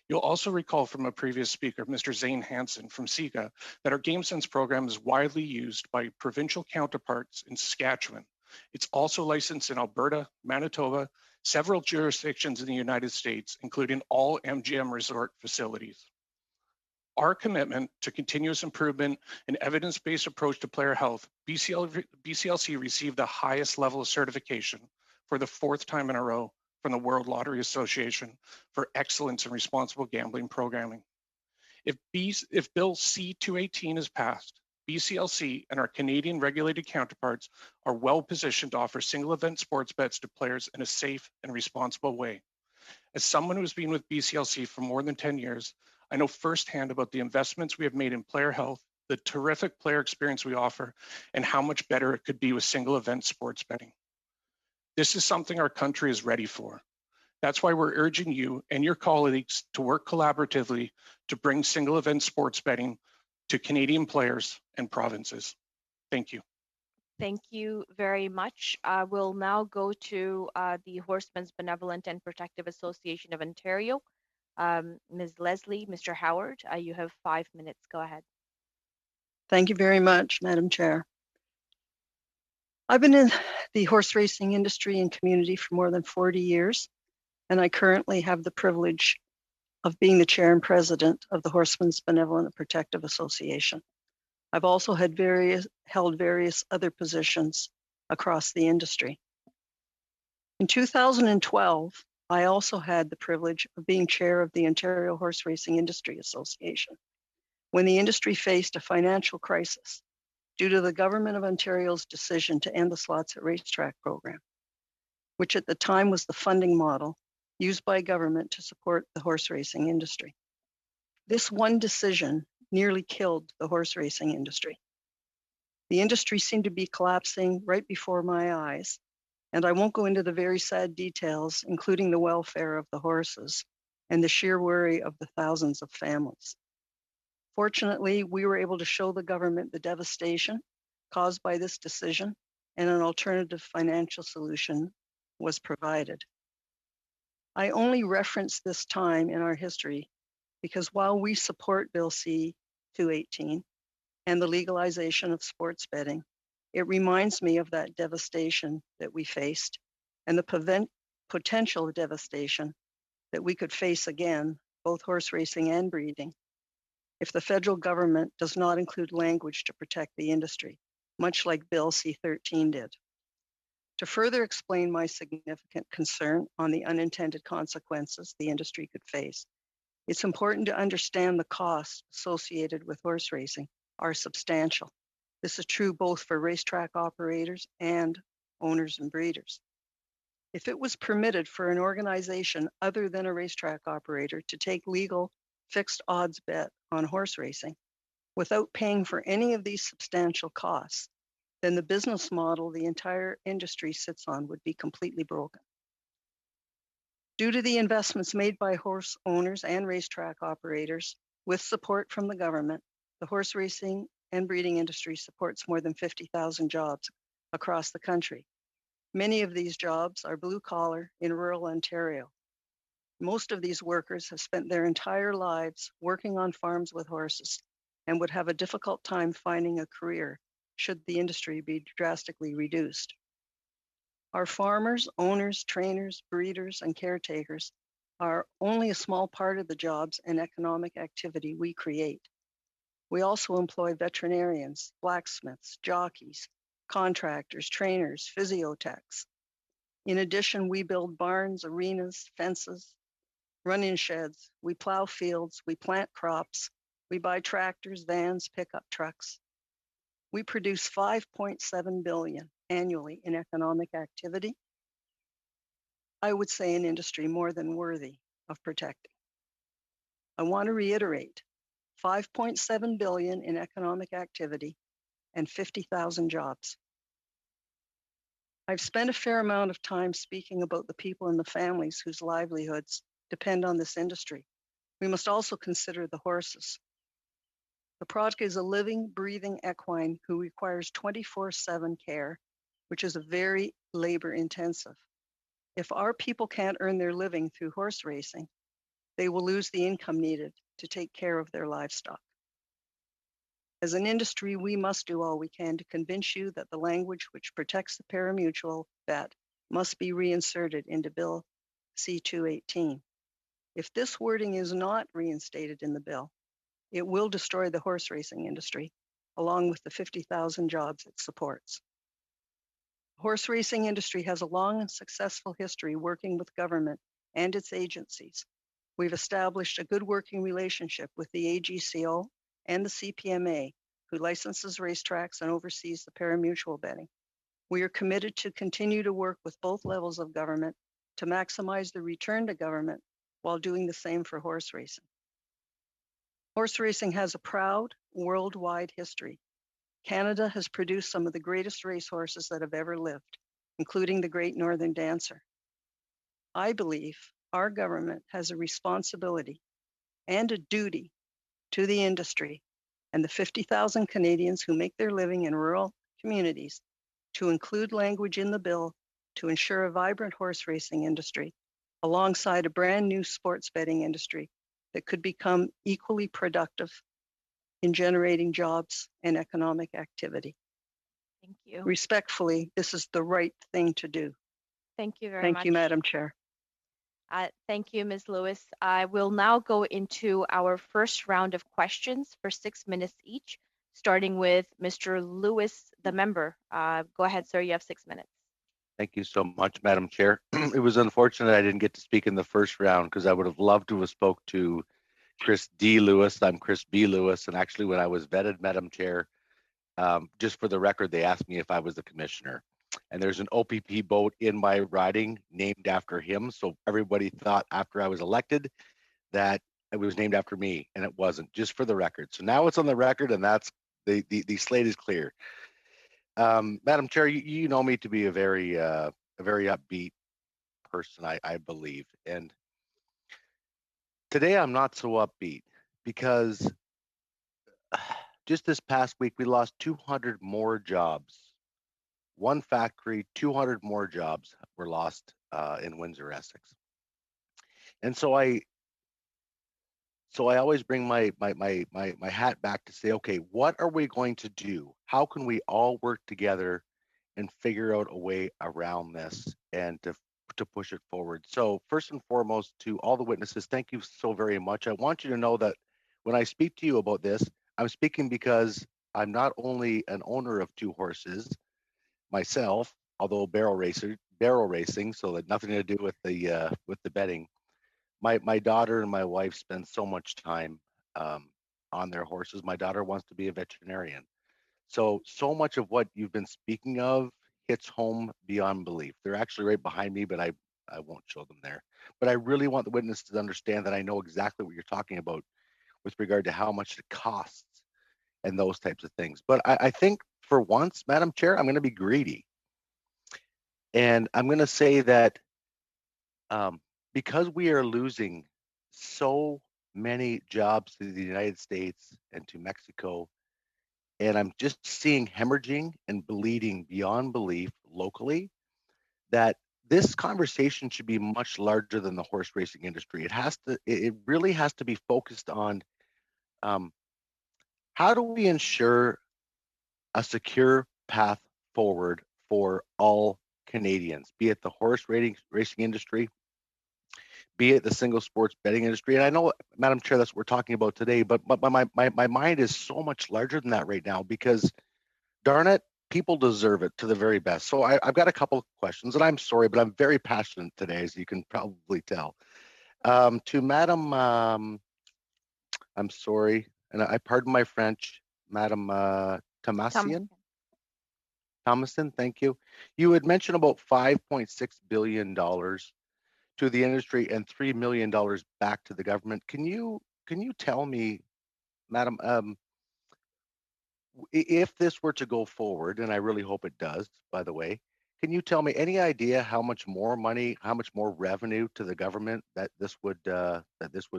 You'll also recall from a previous speaker, Mr. Zane Hansen from SIGA, that our GameSense program is widely used by provincial counterparts in Saskatchewan. It's also licensed in Alberta, Manitoba, several jurisdictions in the United States, including all MGM resort facilities. Our commitment to continuous improvement and evidence-based approach to player health, BCLC received the highest level of certification for the 4th time in a row from the World Lottery Association for excellence in responsible gambling programming. If Bill C-218 is passed, BCLC and our Canadian regulated counterparts are well positioned to offer single event sports bets to players in a safe and responsible way. As someone who has been with BCLC for more than 10 years, I know firsthand about the investments we have made in player health, the terrific player experience we offer, and how much better it could be with single event sports betting. This is something our country is ready for. That's why we're urging you and your colleagues to work collaboratively to bring single event sports betting to Canadian players and provinces. Thank you. Thank you very much. We'll now go to the Horsemen's Benevolent and Protective Association of Ontario. Ms. Leslie, Mr. Howard, you have 5 minutes. Go ahead. Thank you very much, Madam Chair. I've been in the horse racing industry and community for more than 40 years, and I currently have the privilege of being the chair and president of the Horsemen's Benevolent and Protective Association. I've also held various other positions across the industry. In 2012, I also had the privilege of being chair of the Ontario Horse Racing Industry Association when the industry faced a financial crisis due to the Government of Ontario's decision to end the Slots at Racetrack program, which at the time was the funding model used by government to support the horse racing industry. This one decision nearly killed the horse racing industry. The industry seemed to be collapsing right before my eyes, and I won't go into the very sad details, including the welfare of the horses and the sheer worry of the thousands of families. Fortunately, we were able to show the government the devastation caused by this decision, and an alternative financial solution was provided. I only reference this time in our history because while we support Bill C-218 and the legalization of sports betting, it reminds me of that devastation that we faced and the potential devastation that we could face again, both horse racing and breeding, if the federal government does not include language to protect the industry, much like Bill C-13 did. To further explain my significant concern on the unintended consequences the industry could face, it's important to understand the costs associated with horse racing are substantial. This is true both for racetrack operators and owners and breeders. If it was permitted for an organization other than a racetrack operator to take legal fixed odds bet on horse racing without paying for any of these substantial costs, then the business model the entire industry sits on would be completely broken. Due to the investments made by horse owners and racetrack operators with support from the government, the horse racing and breeding industry supports more than 50,000 jobs across the country. Many of these jobs are blue collar in rural Ontario. Most of these workers have spent their entire lives working on farms with horses and would have a difficult time finding a career should the industry be drastically reduced. Our farmers, owners, trainers, breeders, and caretakers are only a small part of the jobs and economic activity we create. We also employ veterinarians, blacksmiths, jockeys, contractors, trainers, physiotechs. In addition, we build barns, arenas, fences, run-in sheds, we plow fields, we plant crops, We buy tractors, vans, pickup trucks. We produce $5.7 billion annually in economic activity. I would say an industry more than worthy of protecting. I want to reiterate, $5.7 billion in economic activity and 50,000 jobs. I've spent a fair amount of time speaking about the people and the families whose livelihoods depend on this industry. We must also consider the horses. The product is a living, breathing equine who requires 24/7 care, which is very labor intensive. If our people can't earn their living through horse racing, they will lose the income needed to take care of their livestock. As an industry, we must do all we can to convince you that the language which protects the parimutuel vet must be reinserted into Bill C-218. If this wording is not reinstated in the bill, it will destroy the horse racing industry, along with the 50,000 jobs it supports. The horse racing industry has a long and successful history working with government and its agencies. We've established a good working relationship with the AGCO and the CPMA, who licenses racetracks and oversees the parimutuel betting. We are committed to continue to work with both levels of government to maximize the return to government while doing the same for horse racing. Horse racing has a proud worldwide history. Canada has produced some of the greatest racehorses that have ever lived, including the Great Northern Dancer. I believe our government has a responsibility and a duty to the industry and the 50,000 Canadians who make their living in rural communities to include language in the bill to ensure a vibrant horse racing industry alongside a brand new sports betting industry that could become equally productive in generating jobs and economic activity. Thank you. Respectfully, this is the right thing to do. Thank you very much. Thank you, Madam Chair. Thank you, Ms. Lewis. I will now go into our first round of questions for 6 minutes each, starting with Mr. Lewis, the member. Go ahead, sir. You have 6 minutes. Thank you so much, Madam Chair. It was unfortunate I didn't get to speak in the first round because I would have loved to have spoke to Chris D. Lewis. I'm Chris B. Lewis, and actually when I was vetted, Madam Chair, just for the record, they asked me if I was the commissioner. And there's an OPP boat in my riding named after him. So everybody thought after I was elected that it was named after me, and it wasn't, just for the record. So now it's on the record, and that's the slate is clear. Madam Chair, you know me to be a very upbeat person, I believe. And today I'm not so upbeat because just this past week we lost 200 more jobs. One factory, 200 more jobs were lost in Windsor, Essex. And so I always bring my hat back to say, okay, what are we going to do? How can we all work together and figure out a way around this and to push it forward? So first and foremost, to all the witnesses, thank you so very much. I want you to know that when I speak to you about this, I'm speaking because I'm not only an owner of 2 horses myself, although barrel racing, so that nothing to do with the betting. My daughter and my wife spend so much time on their horses. My daughter wants to be a veterinarian. So much of what you've been speaking of hits home beyond belief. They're actually right behind me, but I won't show them there. But I really want the witnesses to understand that I know exactly what you're talking about with regard to how much it costs and those types of things. But I think for once, Madam Chair, I'm going to be greedy. And I'm going to say that because we are losing so many jobs to the United States and to Mexico, and I'm just seeing hemorrhaging and bleeding beyond belief locally, that this conversation should be much larger than the horse racing industry. It really has to be focused on how do we ensure a secure path forward for all Canadians, be it the horse racing industry, be it the single sports betting industry. And I know, Madam Chair, that's what we're talking about today, but my mind is so much larger than that right now because, darn it, people deserve it to the very best. So I've got a couple of questions, and I'm sorry, but I'm very passionate today, as you can probably tell. To Madam, I'm sorry, and I pardon my French, Madam Thomassian. Thomason, thank you. You had mentioned about $5.6 billion to the industry and $3 million back to the government. Can you tell me, Madam, if this were to go forward, and I really hope it does, by the way, can you tell me any idea how much more money, how much more revenue to the government that this would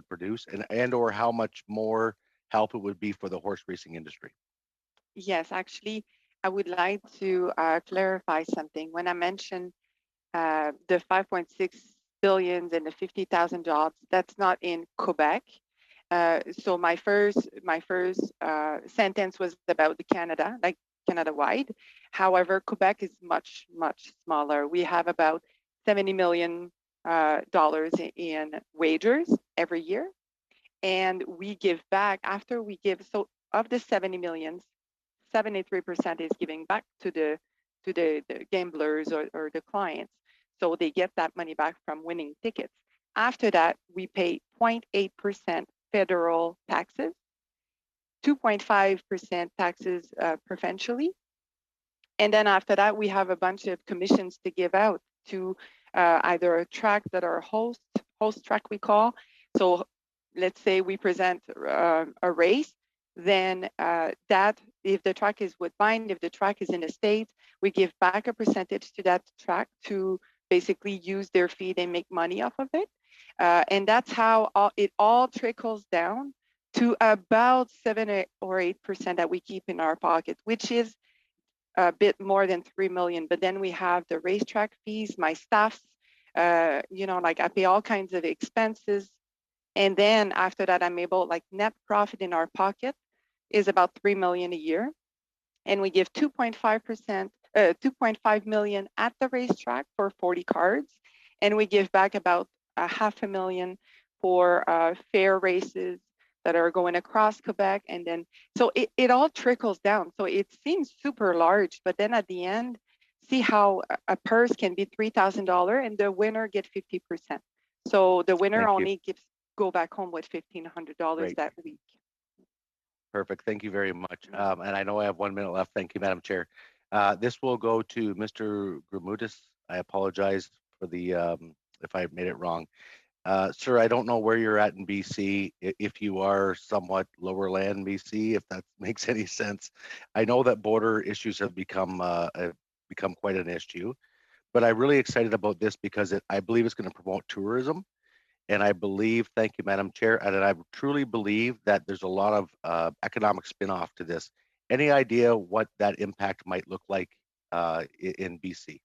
produce, and or how much more help it would be for the horse racing industry? Yes, actually, I would like to clarify something. When I mentioned the 5.6 billion and the 50,000 jobs, that's not in Quebec. So my first sentence was about the Canada, like Canada-wide. However, Quebec is much, much smaller. We have about $70 million in wagers every year. And we give back after we give, so of the 70 million, 73% is giving back to the gamblers or the clients. So they get that money back from winning tickets. After that, we pay 0.8% federal taxes, 2.5% taxes provincially. And then after that, we have a bunch of commissions to give out to either a track that are host track we call. So let's say we present a race, then that if the track is Woodbine, if the track is in the States, we give back a percentage to that track to basically use their fee and make money off of it. And that's how it all trickles down to about 7 or 8% that we keep in our pocket, which is a bit more than 3 million. But then we have the racetrack fees, my staff's, like I pay all kinds of expenses. And then after that, I'm able, like net profit in our pocket is about 3 million a year. And we give 2.5 million at the racetrack for 40 cards. And we give back about $500,000 for fair races that are going across Quebec. And then, so it all trickles down. So it seems super large, but then at the end, see how a purse can be $3,000 and the winner get 50%. So the winner only go back home with $1,500 that week. Perfect. Thank you very much. And I know I have 1 minute left. Thank you, Madam Chair. This will go to Mr. Grumudis. I apologize for the if I made it wrong. Sir, I don't know where you're at in BC, if you are somewhat lower land BC, if that makes any sense. I know that border issues have become quite an issue, but I'm really excited about this because I believe it's going to promote tourism. And I believe, thank you, Madam Chair, and I truly believe that there's a lot of economic spin-off to this. Any idea what that impact might look like in BC?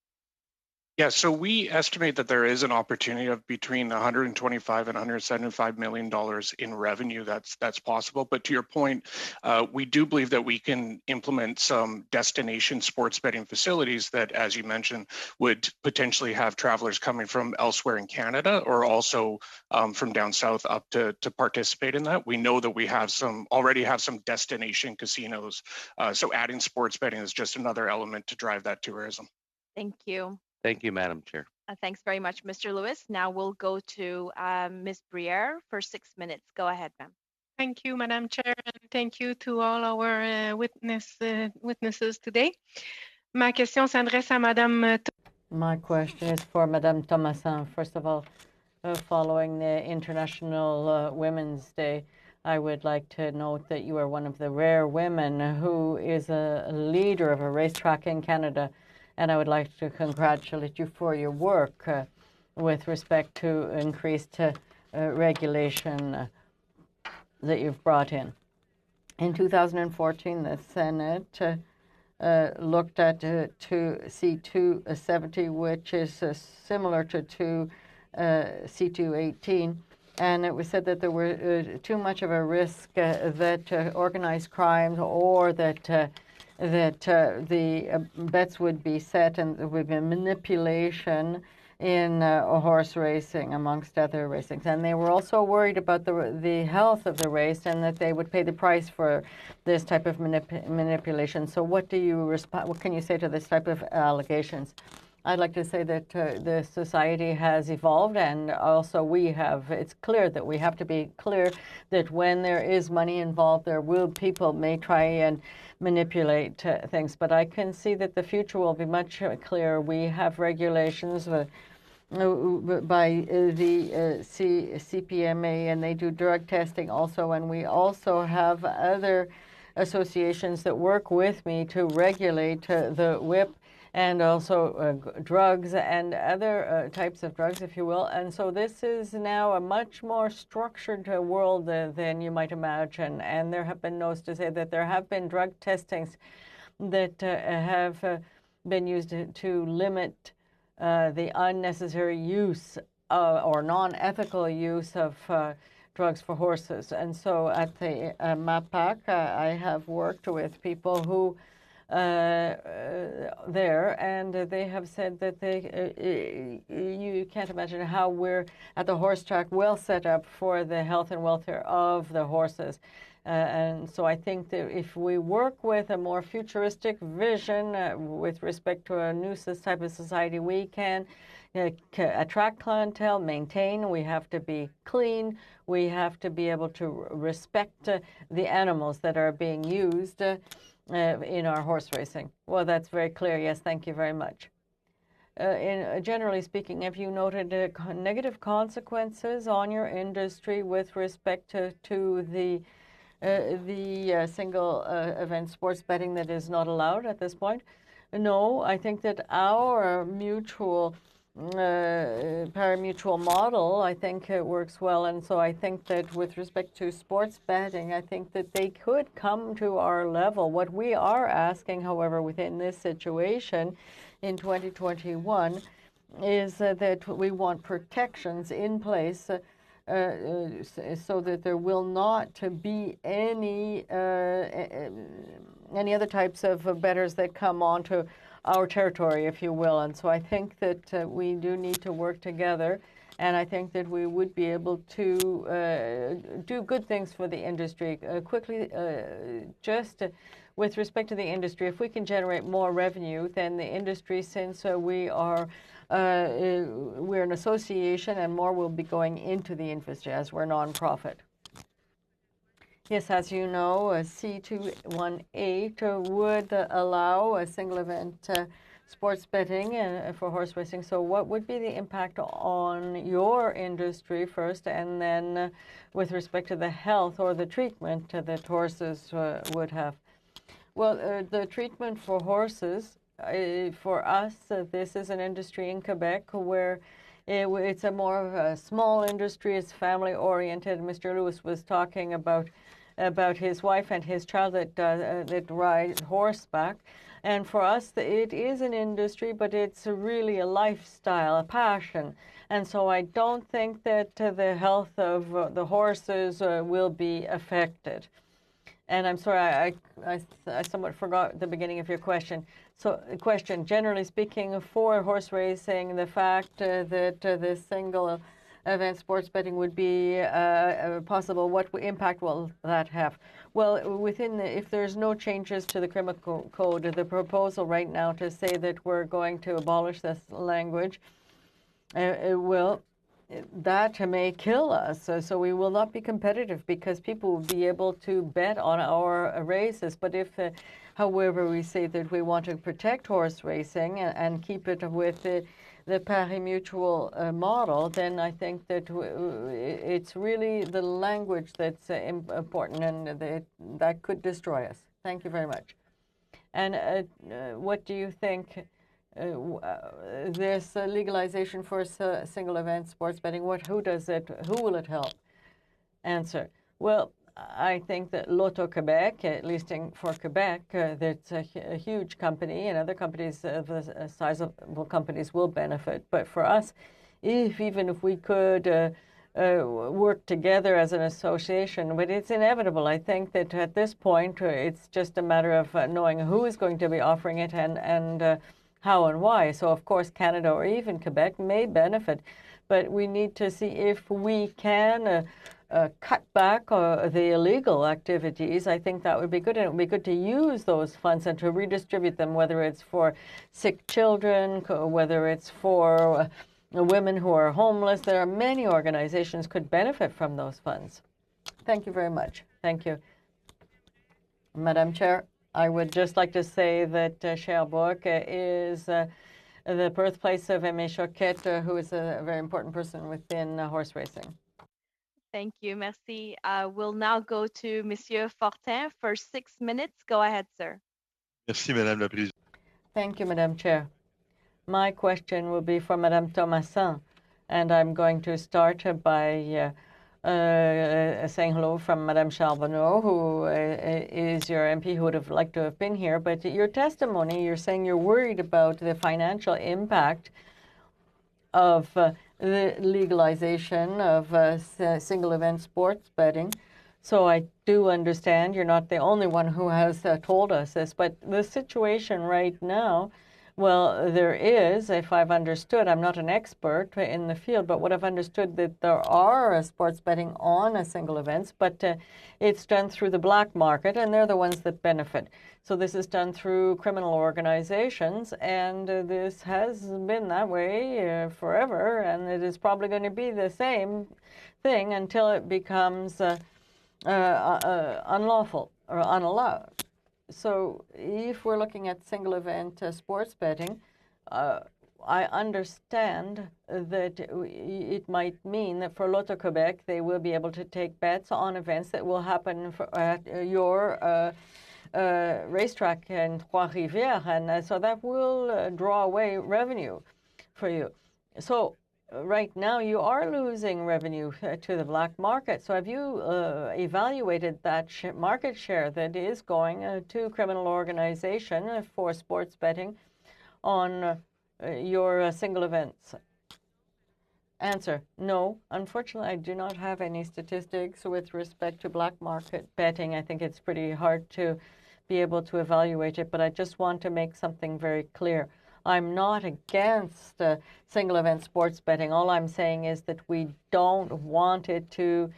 Yeah, so we estimate that there is an opportunity of between 125 and 175 million dollars in revenue that's possible. But to your point, we do believe that we can implement some destination sports betting facilities that, as you mentioned, would potentially have travelers coming from elsewhere in Canada or also from down south up to participate in that. We know that we have already have some destination casinos. So adding sports betting is just another element to drive that tourism. Thank you. Thank you, Madam Chair. Thanks very much, Mr. Lewis. Now we'll go to Ms. Briere for 6 minutes. Go ahead, ma'am. Thank you, Madam Chair, and thank you to all our witnesses today. Ma question s'adresse à Madame. My question is for Madame Thomasin. First of all, following the International Women's Day, I would like to note that you are one of the rare women who is a leader of a racetrack in Canada. And I would like to congratulate you for your work with respect to increased regulation that you've brought in. In 2014, the Senate looked at C270, which is similar to C218, and it was said that there were too much of a risk that organized crime or that the bets would be set and there would be manipulation in horse racing amongst other racings. And they were also worried about the health of the race and that they would pay the price for this type of manipulation. So what can you say to this type of allegations? I'd like to say that the society has evolved, and also it's clear that we have to be clear that when there is money involved, people may try and manipulate things. But I can see that the future will be much clearer. We have regulations by the CPMA, and they do drug testing also, and we also have other associations that work with me to regulate the WIP and also drugs and other types of drugs, if you will. And so this is now a much more structured world than you might imagine. And there have been notes to say that there have been drug testings that have been used to limit the unnecessary use or non-ethical use of drugs for horses. And so at the MAPAC, I have worked with people who there, and they have said that you can't imagine how we're at the horse track well set up for the health and welfare of the horses. And so I think that if we work with a more futuristic vision with respect to a new type of society, we can attract clientele, maintain. We have to be clean. We have to be able to respect the animals that are being used in our horse racing. Well, that's very clear. Yes, thank you very much. Generally speaking, have you noted negative consequences on your industry with respect to the single event sports betting that is not allowed at this point? No, I think that our pari-mutuel model, I think it works well. And so I think that with respect to sports betting, I think that they could come to our level. What we are asking, however, within this situation in 2021 is that we want protections in place so that there will not be any other types of bettors that come onto our territory, if you will. And so I think that we do need to work together, and I think that we would be able to do good things for the industry. Quickly, just with respect to the industry, if we can generate more revenue, then the industry, since we're an association and more will be going into the industry as we're non-profit. Yes, as you know, C218 would allow a single event sports betting for horse racing. So what would be the impact on your industry first, and then with respect to the health or the treatment that horses would have? Well, the treatment for horses, for us, this is an industry in Quebec where it's a more of a small industry. It's family-oriented. Mr. Lewis was talking about his wife and his child that ride horseback. And for us, it is an industry, but it's really a lifestyle, a passion. And so I don't think that the health of the horses will be affected. And I'm sorry, I somewhat forgot the beginning of your question. So the question, generally speaking, for horse racing, the fact that the single event sports betting would be possible, what impact will that have? Well, if there's no changes to the criminal code, the proposal right now to say that we're going to abolish this language, that may kill us. So we will not be competitive because people will be able to bet on our races. But if, however, we say that we want to protect horse racing and keep it with the pari-mutuel model, then I think that it's really the language that's important, and that could destroy us. Thank you very much. And what do you think? This legalization for single event sports betting, who will it help? Answer. Well, I think that Loto-Québec, at least for Quebec, that's a huge company, and other companies, sizable companies, will benefit. But for us, even if we could work together as an association, but it's inevitable. I think that at this point, it's just a matter of knowing who is going to be offering it and how and why. So, of course, Canada or even Quebec may benefit, but we need to see if we can cut back the illegal activities, I think that would be good. And it would be good to use those funds and to redistribute them, whether it's for sick children, whether it's for women who are homeless. There are many organizations could benefit from those funds. Thank you very much. Thank you. Madam Chair, I would just like to say that Sherbrooke is the birthplace of Aimé Choquette, who is a very important person within horse racing. Thank you, merci. We'll now go to Monsieur Fortin for 6 minutes. Go ahead, sir. Merci, Madame la Présidente. Thank you, Madam Chair. My question will be for Madame Thomassin, and I'm going to start by saying hello from Madame Charbonneau, who is your MP who would have liked to have been here. But your testimony, you're saying you're worried about the financial impact of the legalization of single event sports betting. So I do understand you're not the only one who has told us this, but the situation right now, well, there is, if I've understood, I'm not an expert in the field, but what I've understood that there are sports betting on single events, but it's done through the black market, and they're the ones that benefit. So this is done through criminal organizations, and this has been that way forever, and it is probably going to be the same thing until it becomes unlawful or unallowed. So if we're looking at single event sports betting, I understand that it might mean that for Loto-Québec, they will be able to take bets on events that will happen at your racetrack in Trois-Rivières, and so that will draw away revenue for you. So right now you are losing revenue to the black market. So have you evaluated that market share that is going to criminal organization for sports betting on your single events? Answer, no. Unfortunately, I do not have any statistics with respect to black market betting. I think it's pretty hard to be able to evaluate it, but I just want to make something very clear. I'm not against single event sports betting. All I'm saying is that we don't want it to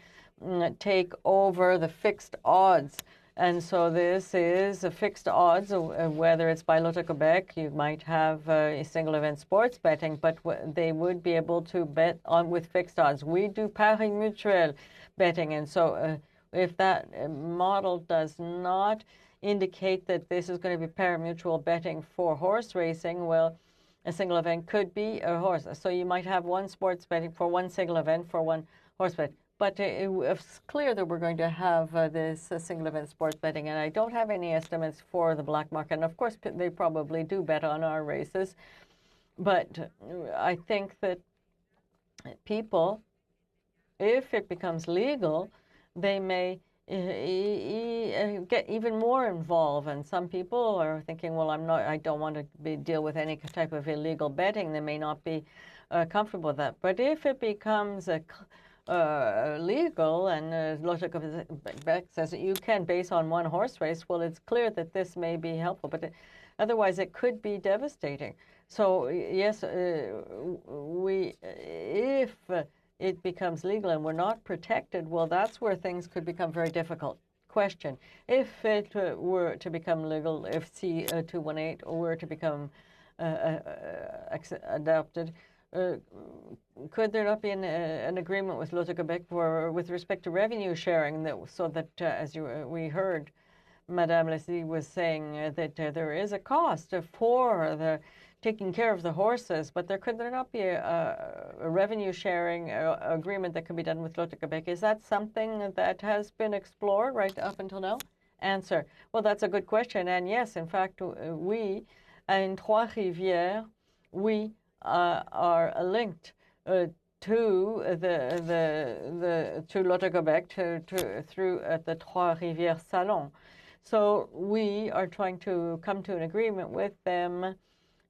take over the fixed odds. And so this is a fixed odds, whether it's by Loto-Québec, you might have a single event sports betting, but they would be able to bet on with fixed odds. We do pari mutuel betting, and so if that model does not indicate that this is going to be pari-mutuel betting for horse racing, well, a single event could be a horse. So you might have one sports betting for one single event for one horse bet. But it's clear that we're going to have this single event sports betting, and I don't have any estimates for the black market. And of course, they probably do bet on our races. But I think that people, if it becomes legal, they may get even more involved, and some people are thinking, well, I don't want to deal with any type of illegal betting. They may not be comfortable with that. But if it becomes legal, and Loto-Québec says that you can base on one horse race, well, it's clear that this may be helpful, but otherwise it could be devastating. So yes, if it becomes legal and we're not protected, well, that's where things could become very difficult. Question, if it were to become legal, if C218 were to become adopted, could there not be an agreement with Loto-Québec with respect to revenue sharing, so that, as we heard, Madame Leslie was saying that there is a cost for the taking care of the horses, but could there not be a revenue sharing agreement that can be done with Loto-Québec? Is that something that has been explored right up until now? Answer, well, that's a good question. And yes, in fact, we in Trois-Rivières, we are linked to Loto-Québec through the Trois-Rivières Salon. So we are trying to come to an agreement with them,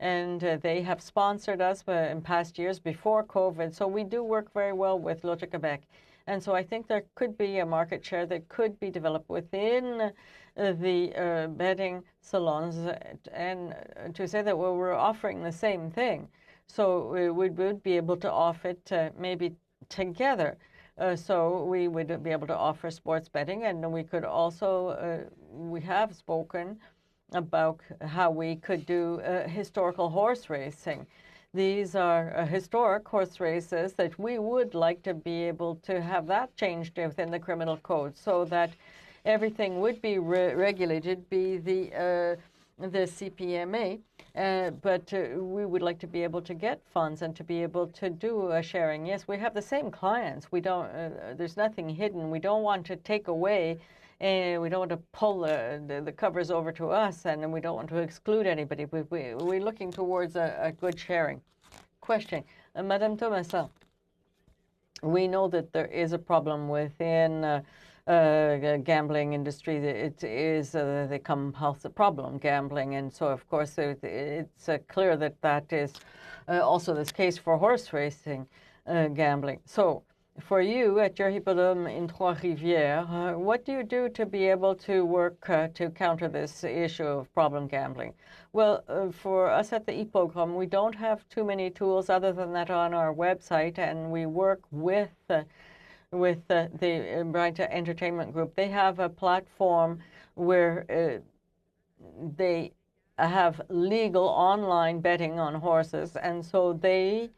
and they have sponsored us in past years before COVID. So we do work very well with Loto-Québec. And so I think there could be a market share that could be developed within the betting salons, and to say that, well, we're offering the same thing. So we would be able to offer it maybe together. So we would be able to offer sports betting, and we could also, we have spoken about how we could do historical horse racing. These are historic horse races that we would like to be able to have that changed within the criminal code so that everything would be regulated, be the CPMA, but we would like to be able to get funds and to be able to do a sharing. Yes, we have the same clients. We don't. There's nothing hidden. We don't want to take away. We don't want to pull the covers over to us, and we don't want to exclude anybody. We're looking towards a good sharing. Question, Madame Thomasin. We know that there is a problem within gambling industry. It is the compulsive problem, gambling, and so of course it's clear that that is also the case for horse racing gambling. So for you at your hippodrome in Trois-Rivières, what do you do to be able to work to counter this issue of problem gambling? Well, for us at the hippodrome, we don't have too many tools other than that on our website, and we work with the Bryant Entertainment Group. They have a platform where they have legal online betting on horses, and so they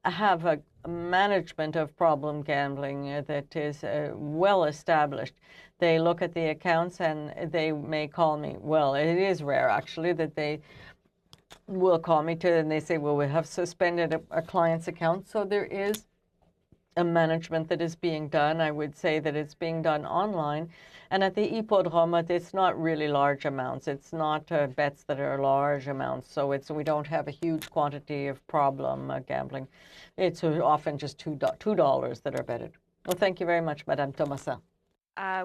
have a management of problem gambling that is well established. They look at the accounts and they may call me. Well, it is rare actually that they will call me and they say, well, we have suspended a client's account. So there is a management that is being done. I would say that it's being done online. And at the hippodrome, it's not really large amounts. It's not bets that are large amounts. So we don't have a huge quantity of problem gambling. It's often just $2 that are betted. Well, thank you very much, Madame Thomasin.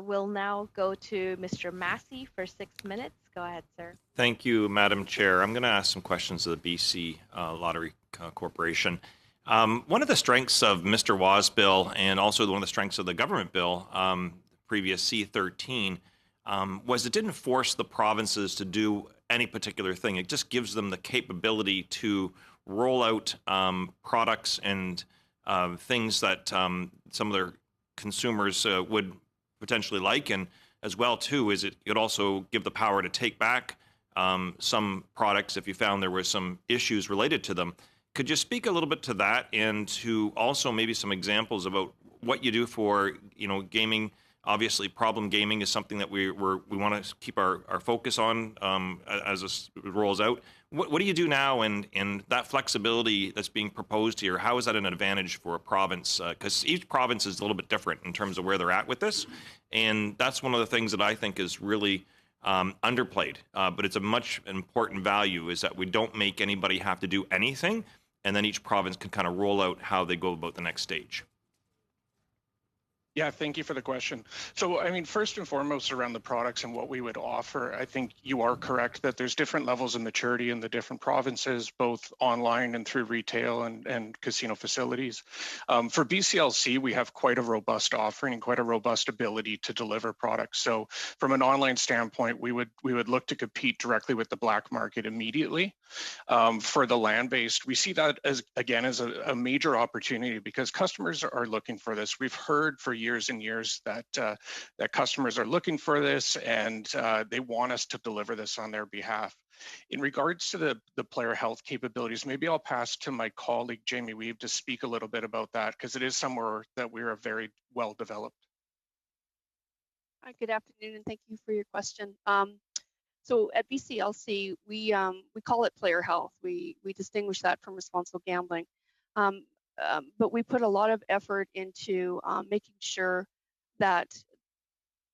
We'll now go to Mr. Massey for 6 minutes. Go ahead, sir. Thank you, Madam Chair. I'm going to ask some questions of the BC Lottery Corporation. One of the strengths of Mr. Waugh's bill, and also one of the strengths of the government bill, previous C-13, was it didn't force the provinces to do any particular thing. It just gives them the capability to roll out products and things that some of their consumers would potentially like, and as well too is it could also give the power to take back some products if you found there were some issues related to them. Could you speak a little bit to that, and to also maybe some examples about what you do for, gaming? Obviously, problem gaming is something that we want to keep our focus on as this rolls out. What do you do now, and that flexibility that's being proposed here, how is that an advantage for a province? Because each province is a little bit different in terms of where they're at with this, and that's one of the things that I think is really underplayed. But it's a much important value, is that we don't make anybody have to do anything, and then each province can kind of roll out how they go about the next stage. Yeah, thank you for the question. So, I mean, first and foremost, around the products and what we would offer, I think you are correct that there's different levels of maturity in the different provinces, both online and through retail and casino facilities. For BCLC, we have quite a robust offering and quite a robust ability to deliver products. So from an online standpoint, we would look to compete directly with the black market immediately. For the land-based, we see that as a major opportunity because customers are looking for this. We've heard for years and years that customers are looking for this, and they want us to deliver this on their behalf. In regards to the player health capabilities, maybe I'll pass to my colleague Jamie Weave to speak a little bit about that, because it is somewhere that we are very well developed. Hi, good afternoon, and thank you for your question. So at BCLC, we call it player health. We distinguish that from responsible gambling. But we put a lot of effort into making sure that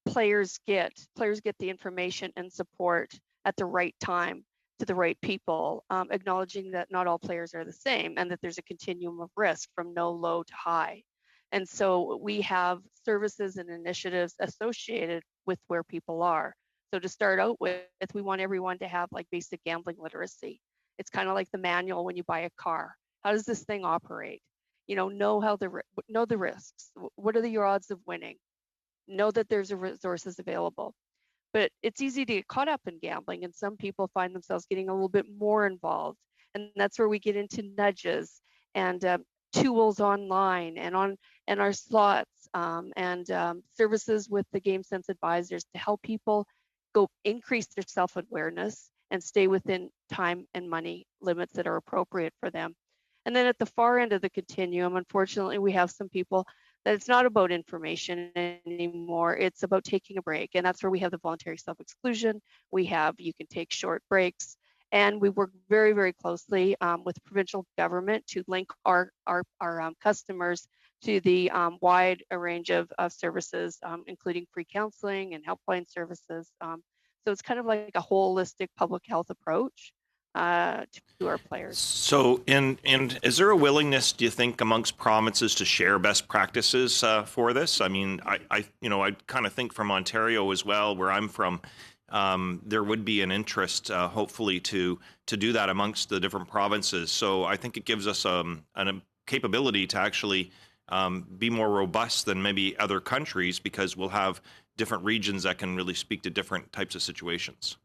players get the information and support at the right time to the right people, acknowledging that not all players are the same and that there's a continuum of risk from no, low to high. And so we have services and initiatives associated with where people are. So to start out with, we want everyone to have like basic gambling literacy. It's kind of like the manual when you buy a car. How does this thing operate? Know the risks. What are your odds of winning? Know that there's resources available. But it's easy to get caught up in gambling, and some people find themselves getting a little bit more involved. And that's where we get into nudges and tools online and our slots and services with the GameSense advisors to help people increase their self-awareness and stay within time and money limits that are appropriate for them. And then at the far end of the continuum, unfortunately, we have some people that it's not about information anymore. It's about taking a break. And that's where we have the voluntary self-exclusion. You can take short breaks. And we work very, very closely with provincial government to link our customers to the wide range of services, including free counseling and helpline services. So it's kind of like a holistic public health approach to our players. So, and is there a willingness, do you think, amongst provinces to share best practices for this? I mean, I kind of think from Ontario as well, where I'm from, there would be an interest, hopefully, to do that amongst the different provinces. So I think it gives us a capability to actually be more robust than maybe other countries, because we'll have different regions that can really speak to different types of situations.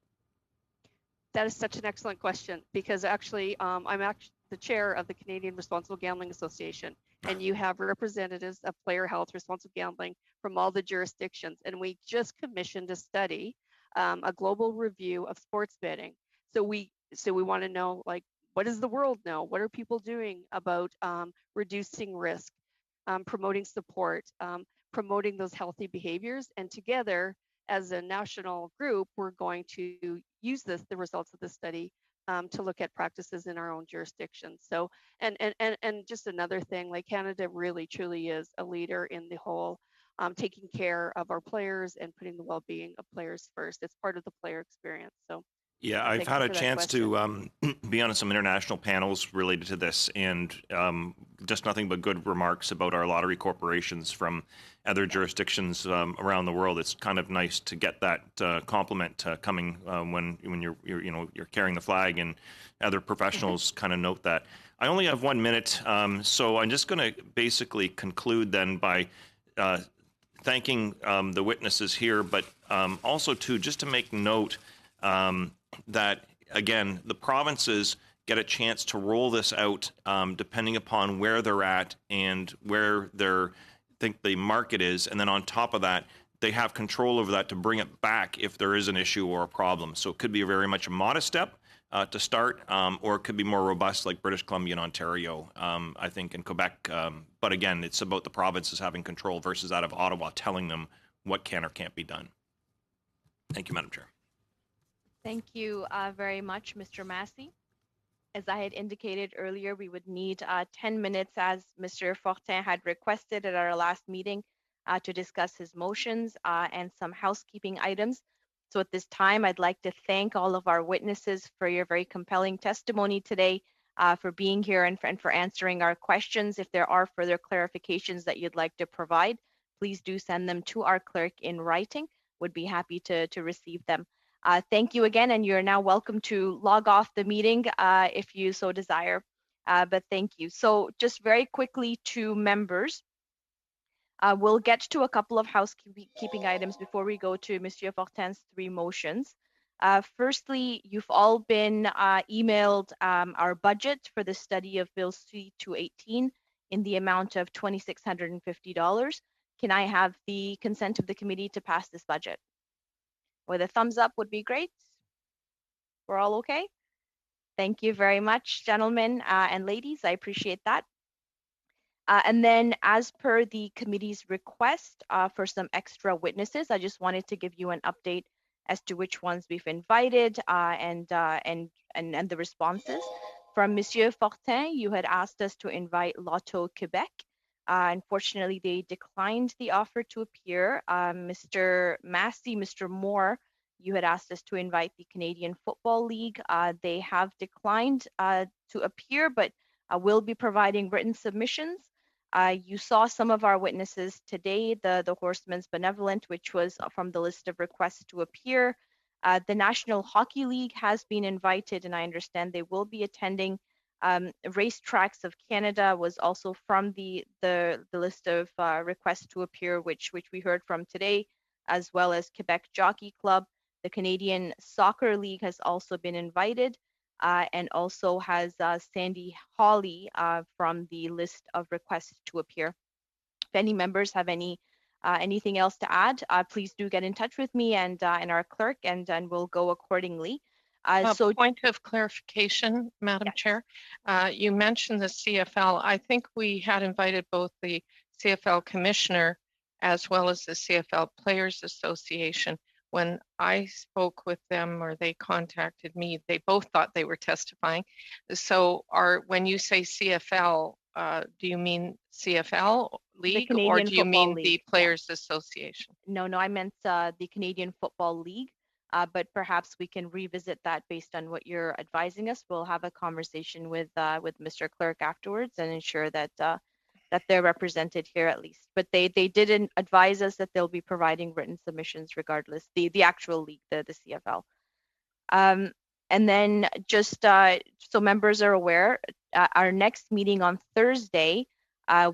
That is such an excellent question, because actually I'm actually the chair of the Canadian Responsible Gambling Association, and you have representatives of player health, responsible gambling from all the jurisdictions. And we just commissioned a study, a global review of sports betting. So we want to know, like, what does the world know? What are people doing about reducing risk, promoting support, promoting those healthy behaviors? And together, as a national group, we're going to use the results of the study to look at practices in our own jurisdictions. So, and just another thing, like, Canada really truly is a leader in the whole taking care of our players and putting the well-being of players first. It's part of the player experience. So. Yeah, I've had a chance to be on some international panels related to this, and just nothing but good remarks about our lottery corporations from other jurisdictions around the world. It's kind of nice to get that compliment coming when you're carrying the flag, and other professionals kind of note that. I only have 1 minute, so I'm just going to basically conclude then by thanking the witnesses here, but also just to make note that, again, the provinces get a chance to roll this out depending upon where they're at and where they think the market is. And then on top of that, they have control over that to bring it back if there is an issue or a problem. So it could be very much a modest step to start, or it could be more robust like British Columbia and Ontario, I think, and Quebec. But again, it's about the provinces having control versus out of Ottawa telling them what can or can't be done. Thank you, Madam Chair. Thank you very much, Mr. Massey. As I had indicated earlier, we would need 10 minutes, as Mr. Fortin had requested at our last meeting, to discuss his motions and some housekeeping items. So at this time, I'd like to thank all of our witnesses for your very compelling testimony today, for being here and for answering our questions. If there are further clarifications that you'd like to provide, please do send them to our clerk in writing. Would be happy to receive them. Thank you again, and you're now welcome to log off the meeting if you so desire, but thank you. So just very quickly to members, we'll get to a couple of housekeeping items before we go to Monsieur Fortin's 3 motions. Firstly, you've all been emailed our budget for the study of Bill C-218 in the amount of $2,650. Can I have the consent of the committee to pass this budget? With a thumbs up would be great. We're all okay? Thank you very much, gentlemen and ladies. I appreciate that. And then, as per the committee's request for some extra witnesses, I just wanted to give you an update as to which ones we've invited and the responses. From Monsieur Fortin, you had asked us to invite Lotto Quebec. Unfortunately, they declined the offer to appear. Mr. Massey, Mr. Moore, you had asked us to invite the Canadian Football League. They have declined to appear, but will be providing written submissions. You saw some of our witnesses today, the Horsemen's Benevolent, which was from the list of requests to appear. The National Hockey League has been invited, and I understand they will be attending. Racetracks of Canada was also from the list of requests to appear, which we heard from today, as well as Quebec Jockey Club. The Canadian Soccer League has also been invited. and also has Sandy Hawley from the list of requests to appear. If any members have anything else to add, please do get in touch with me and our clerk, and we'll go accordingly. Point of clarification, Madam Chair. You mentioned the CFL. I think we had invited both the CFL Commissioner as well as the CFL Players Association. When I spoke with them or they contacted me, they both thought they were testifying. So when you say CFL, do you mean CFL League or do you mean the Players Association? No, I meant the Canadian Football League. But perhaps we can revisit that based on what you're advising us. We'll have a conversation with Mr. Clerk afterwards and ensure that that they're represented here at least. But they didn't advise us that they'll be providing written submissions regardless. The actual league, the CFL. And then just so members are aware, our next meeting on Thursday.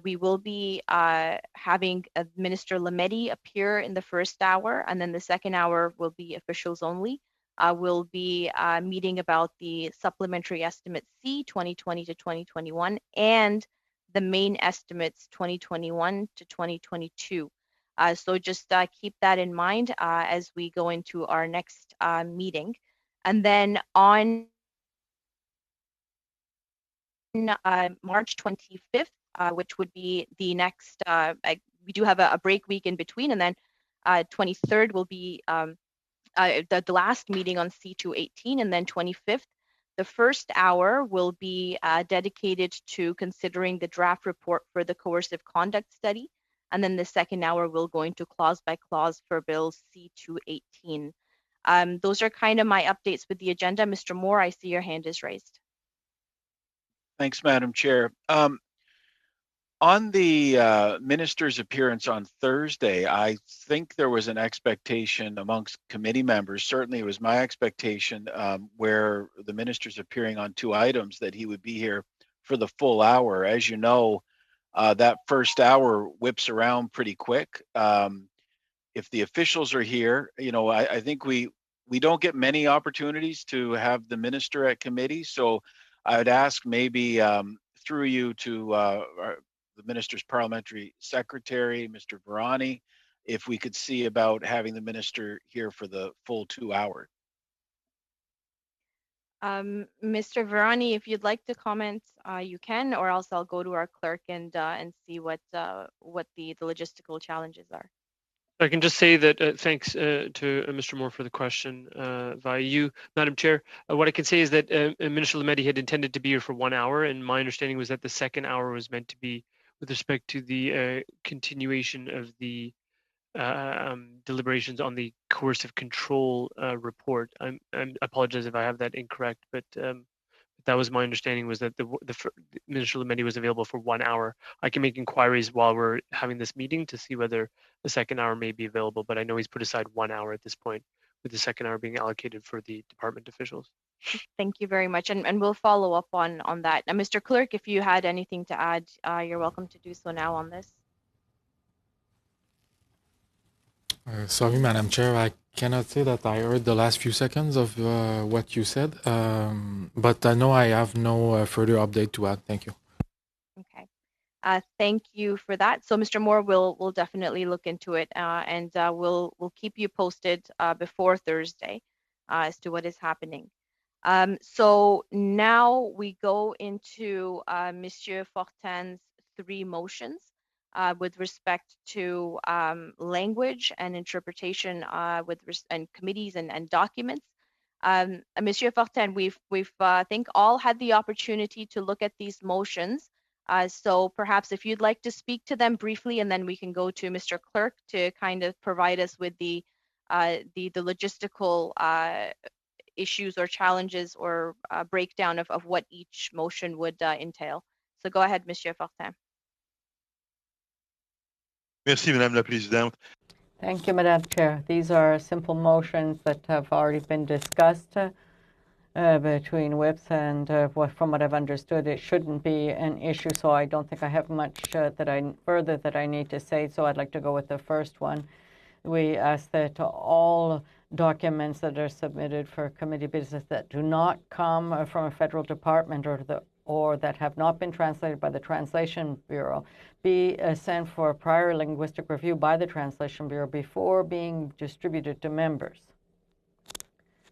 We will be having Minister Lametti appear in the first hour, and then the second hour will be officials only. We'll be meeting about the Supplementary Estimate C 2020 to 2021 and the main estimates 2021 to 2022. So just keep that in mind as we go into our next meeting. And then on March 25th, which would be the next, we do have a break week in between, and then 23rd will be the last meeting on C218, and then 25th, the first hour will be dedicated to considering the draft report for the coercive conduct study, and then the second hour will go into clause by clause for Bill C218. Those are kind of my updates with the agenda. Mr. Moore, I see your hand is raised. Thanks, Madam Chair. On the minister's appearance on Thursday, I think there was an expectation amongst committee members, certainly it was my expectation, where the minister's appearing on 2 items, that he would be here for the full hour. As you know, that first hour whips around pretty quick. If the officials are here, I think we don't get many opportunities to have the minister at committee, so I would ask maybe through you to the minister's parliamentary secretary, Mr. Virani, if we could see about having the minister here for the full 2 hours. Mr. Virani, if you'd like to comment, you can, or else I'll go to our clerk and see what the logistical challenges are. I can just say that thanks to Mr. Moore for the question via you, Madam Chair. What I can say is that Minister Lametti had intended to be here for 1 hour, and my understanding was that the second hour was meant to be with respect to the continuation of the deliberations on the coercive control report. I apologize if I have that incorrect, but that was my understanding, was that the Minister Lametti was available for 1 hour. I can make inquiries while we're having this meeting to see whether the second hour may be available, but I know he's put aside 1 hour at this point, with the second hour being allocated for the department officials. Thank you very much, and we'll follow up on that. Now, Mr. Clerk, if you had anything to add, you're welcome to do so now on this. Sorry, Madam Chair, I cannot say that I heard the last few seconds of what you said, but I know I have no further update to add. Thank you. Okay. Thank you for that. So, Mr. Moore, we'll definitely look into it, and we'll keep you posted before Thursday as to what is happening. So now we go into Monsieur Fortin's 3 motions with respect to language and interpretation and committees and documents. Monsieur Fortin, we've I think all had the opportunity to look at these motions. So perhaps if you'd like to speak to them briefly, and then we can go to Mr. Clerk to kind of provide us with the logistical issues or challenges or breakdown of what each motion would entail. So go ahead, Monsieur Fortin. Merci, Madame la Présidente. Thank you, Madam Chair. These are simple motions that have already been discussed between whips, and from what I've understood, it shouldn't be an issue, so I don't think I have much that I need to say, so I'd like to go with the first one. we ask that all documents that are submitted for committee business that do not come from a federal department or that have not been translated by the Translation Bureau be sent for prior linguistic review by the Translation Bureau before being distributed to members.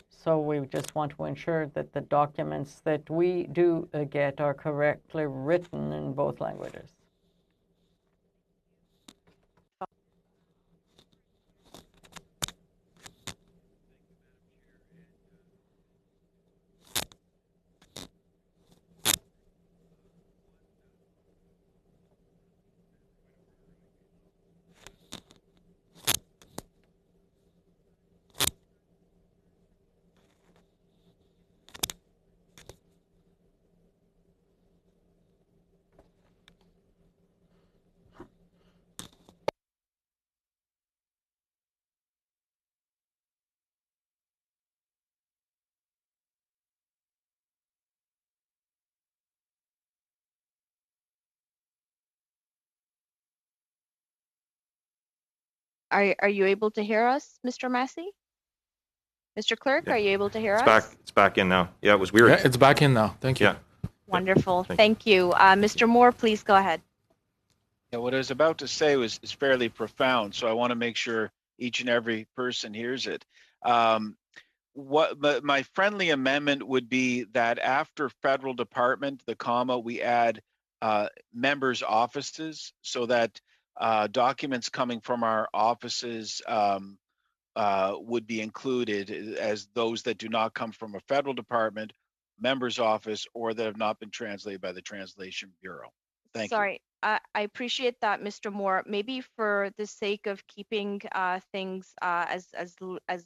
So we just want to ensure that the documents that we do get are correctly written in both languages. Are you able to hear us, Mr. Massey? Mr. Clerk, Yeah. are you able to hear us? It's back in now. Yeah, it was weird. Yeah, it's back in now. Thank you. Yeah. Wonderful. Thank you. Mr. Moore, please go ahead. Yeah, what I was about to say is fairly profound, so I want to make sure each and every person hears it. What my friendly amendment would be that after federal department, the comma, we add members' offices so that documents coming from our offices would be included as those that do not come from a federal department, member's office, or that have not been translated by the Translation Bureau. Thank you. Sorry, I appreciate that, Mr. Moore. Maybe for the sake of keeping things as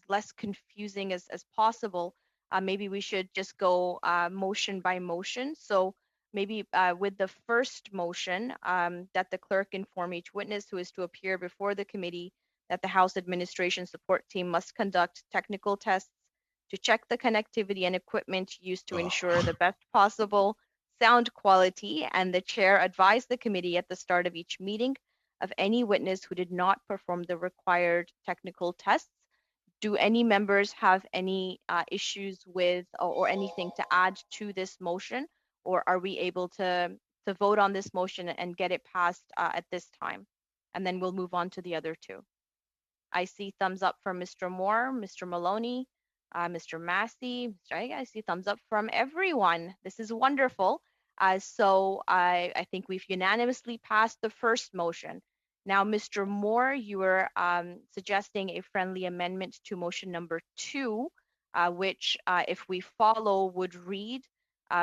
less confusing as possible, maybe we should just go motion by motion. So maybe with the first motion, that the clerk inform each witness who is to appear before the committee that the House Administration Support Team must conduct technical tests to check the connectivity and equipment used to ensure the best possible sound quality, and the chair advised the committee at the start of each meeting of any witness who did not perform the required technical tests. Do any members have any issues with or anything to add to this motion, or are we able to vote on this motion and get it passed at this time? And then we'll move on to the other two. I see thumbs up from Mr. Moore, Mr. Maloney, Mr. Massey. I see thumbs up from everyone. This is wonderful. So I think we've unanimously passed the first motion. Now, Mr. Moore, you were suggesting a friendly amendment to motion number 2, which, if we follow, would read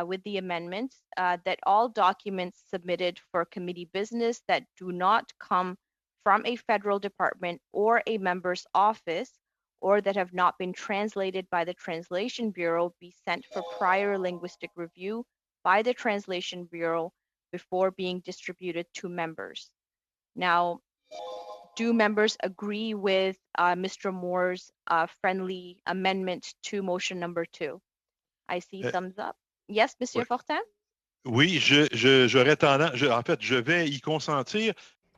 with the amendment that all documents submitted for committee business that do not come from a federal department or a member's office, or that have not been translated by the Translation Bureau, be sent for prior linguistic review by the Translation Bureau before being distributed to members. Now, do members agree with Mr. Moore's friendly amendment to motion number 2? I see thumbs up. Yes, Monsieur Fortin? Oui, j'aurais tendance, en fait, je vais y consentir.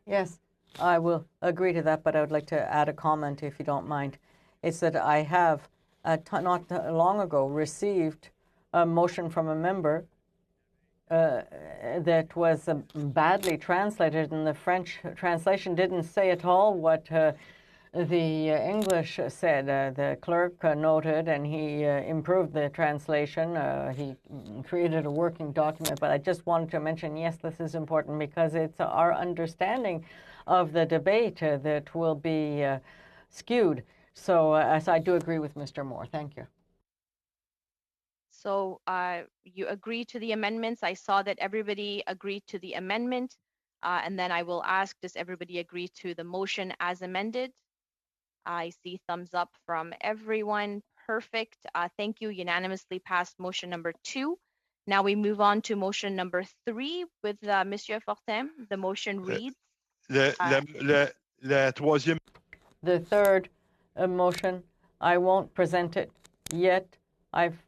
Yes, I will agree to that, but I would like to add a comment, if you don't mind. It's that I have, not long ago, received a motion from a member that was badly translated, and the French translation didn't say at all what the English said. The clerk noted, and he improved the translation. He created a working document, but I just wanted to mention, yes, this is important because it's our understanding of the debate that will be skewed. So as I do agree with Mr. Moore. Thank you. So you agree to the amendments. I saw that everybody agreed to the amendment. And then I will ask, does everybody agree to the motion as amended? I see thumbs up from everyone. Perfect. Thank you. Unanimously passed motion number 2. Now we move on to motion number 3 with Monsieur Fortin. The motion reads. La troisième. The third motion, I won't present it yet. I've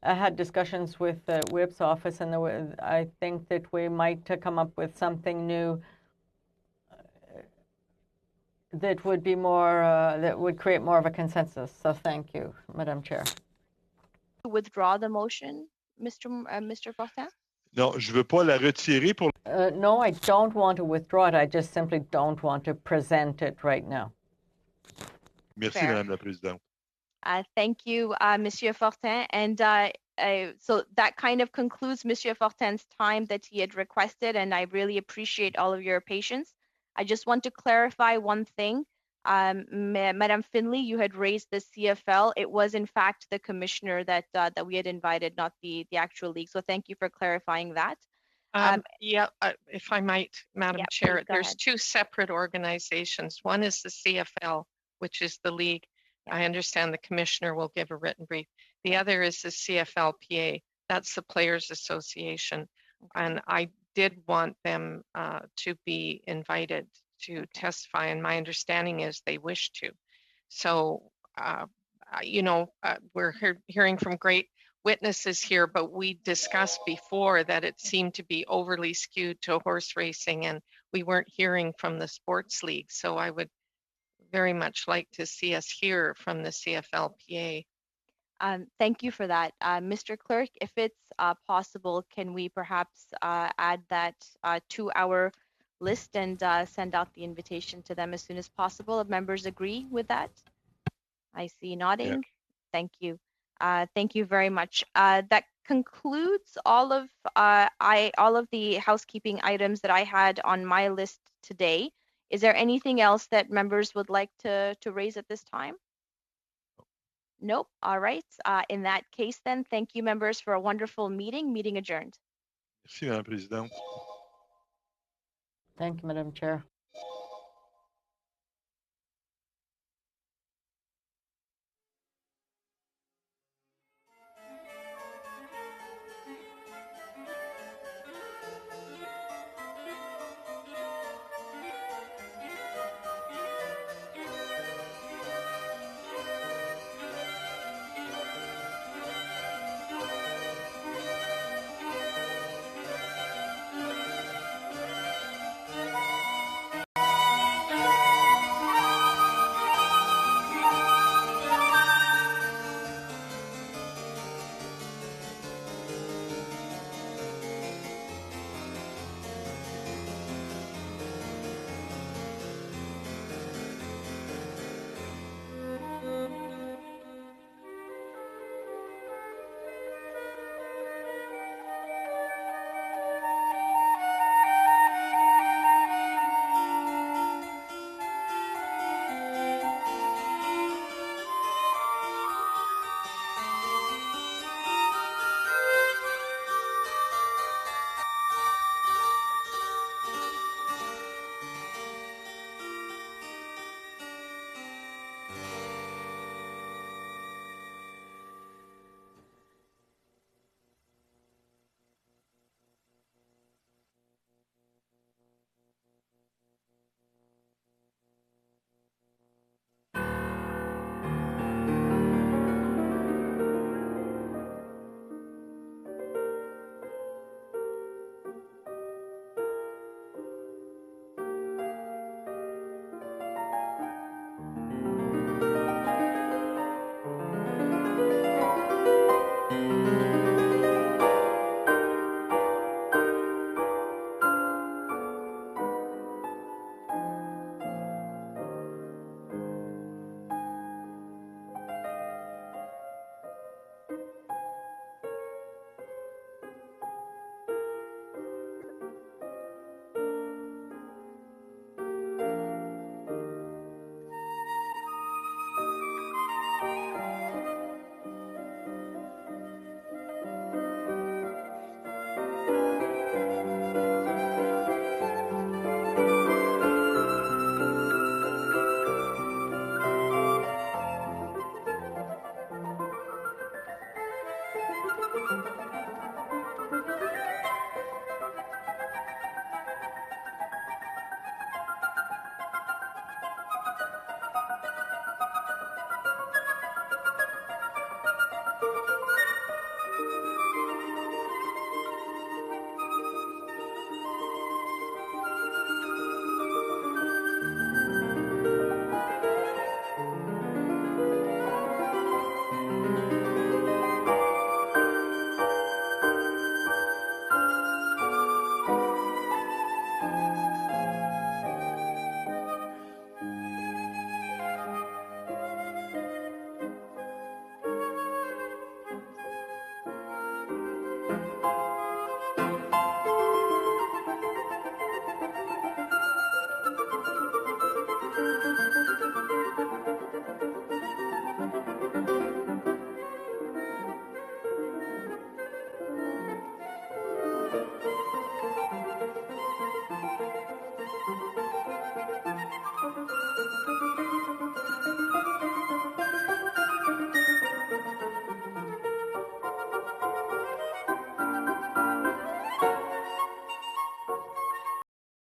had discussions with the whip's office, and I think that we might come up with something new that would be more, that would create more of a consensus. So thank you, Madam Chair. Withdraw the motion, Mr. Fortin? Non, je veux pas la retirer pour. No, I don't want to withdraw it. I just simply don't want to present it right now. Merci, Fair. Madame la Présidente. Thank you, Monsieur Fortin. And so that kind of concludes Monsieur Fortin's time that he had requested, and I really appreciate all of your patience. I just want to clarify one thing. Madam Finley, you had raised the CFL. It was in fact the commissioner that we had invited, not the actual league. So thank you for clarifying that. If I might, Madam Chair, there's two separate organizations. One is the CFL, which is the league. I understand the commissioner will give a written brief. The other is the CFLPA. That's the Players Association. And I did want them to be invited to testify, and my understanding is they wish to. So, we're hearing from great witnesses here, but we discussed before that it seemed to be overly skewed to horse racing, and we weren't hearing from the sports league. So I would very much like to see us hear from the CFLPA. Thank you for that. Mr. Clerk, if it's possible, can we perhaps add that to our list and send out the invitation to them as soon as possible? If members agree with that? I see nodding. Yeah. Thank you. Thank you very much. That concludes all of the housekeeping items that I had on my list today. Is there anything else that members would like to raise at this time? Nope. All right. In that case, then, thank you, members, for a wonderful meeting. Meeting adjourned. Merci, Madame la Présidente. Thank you, Madam Chair.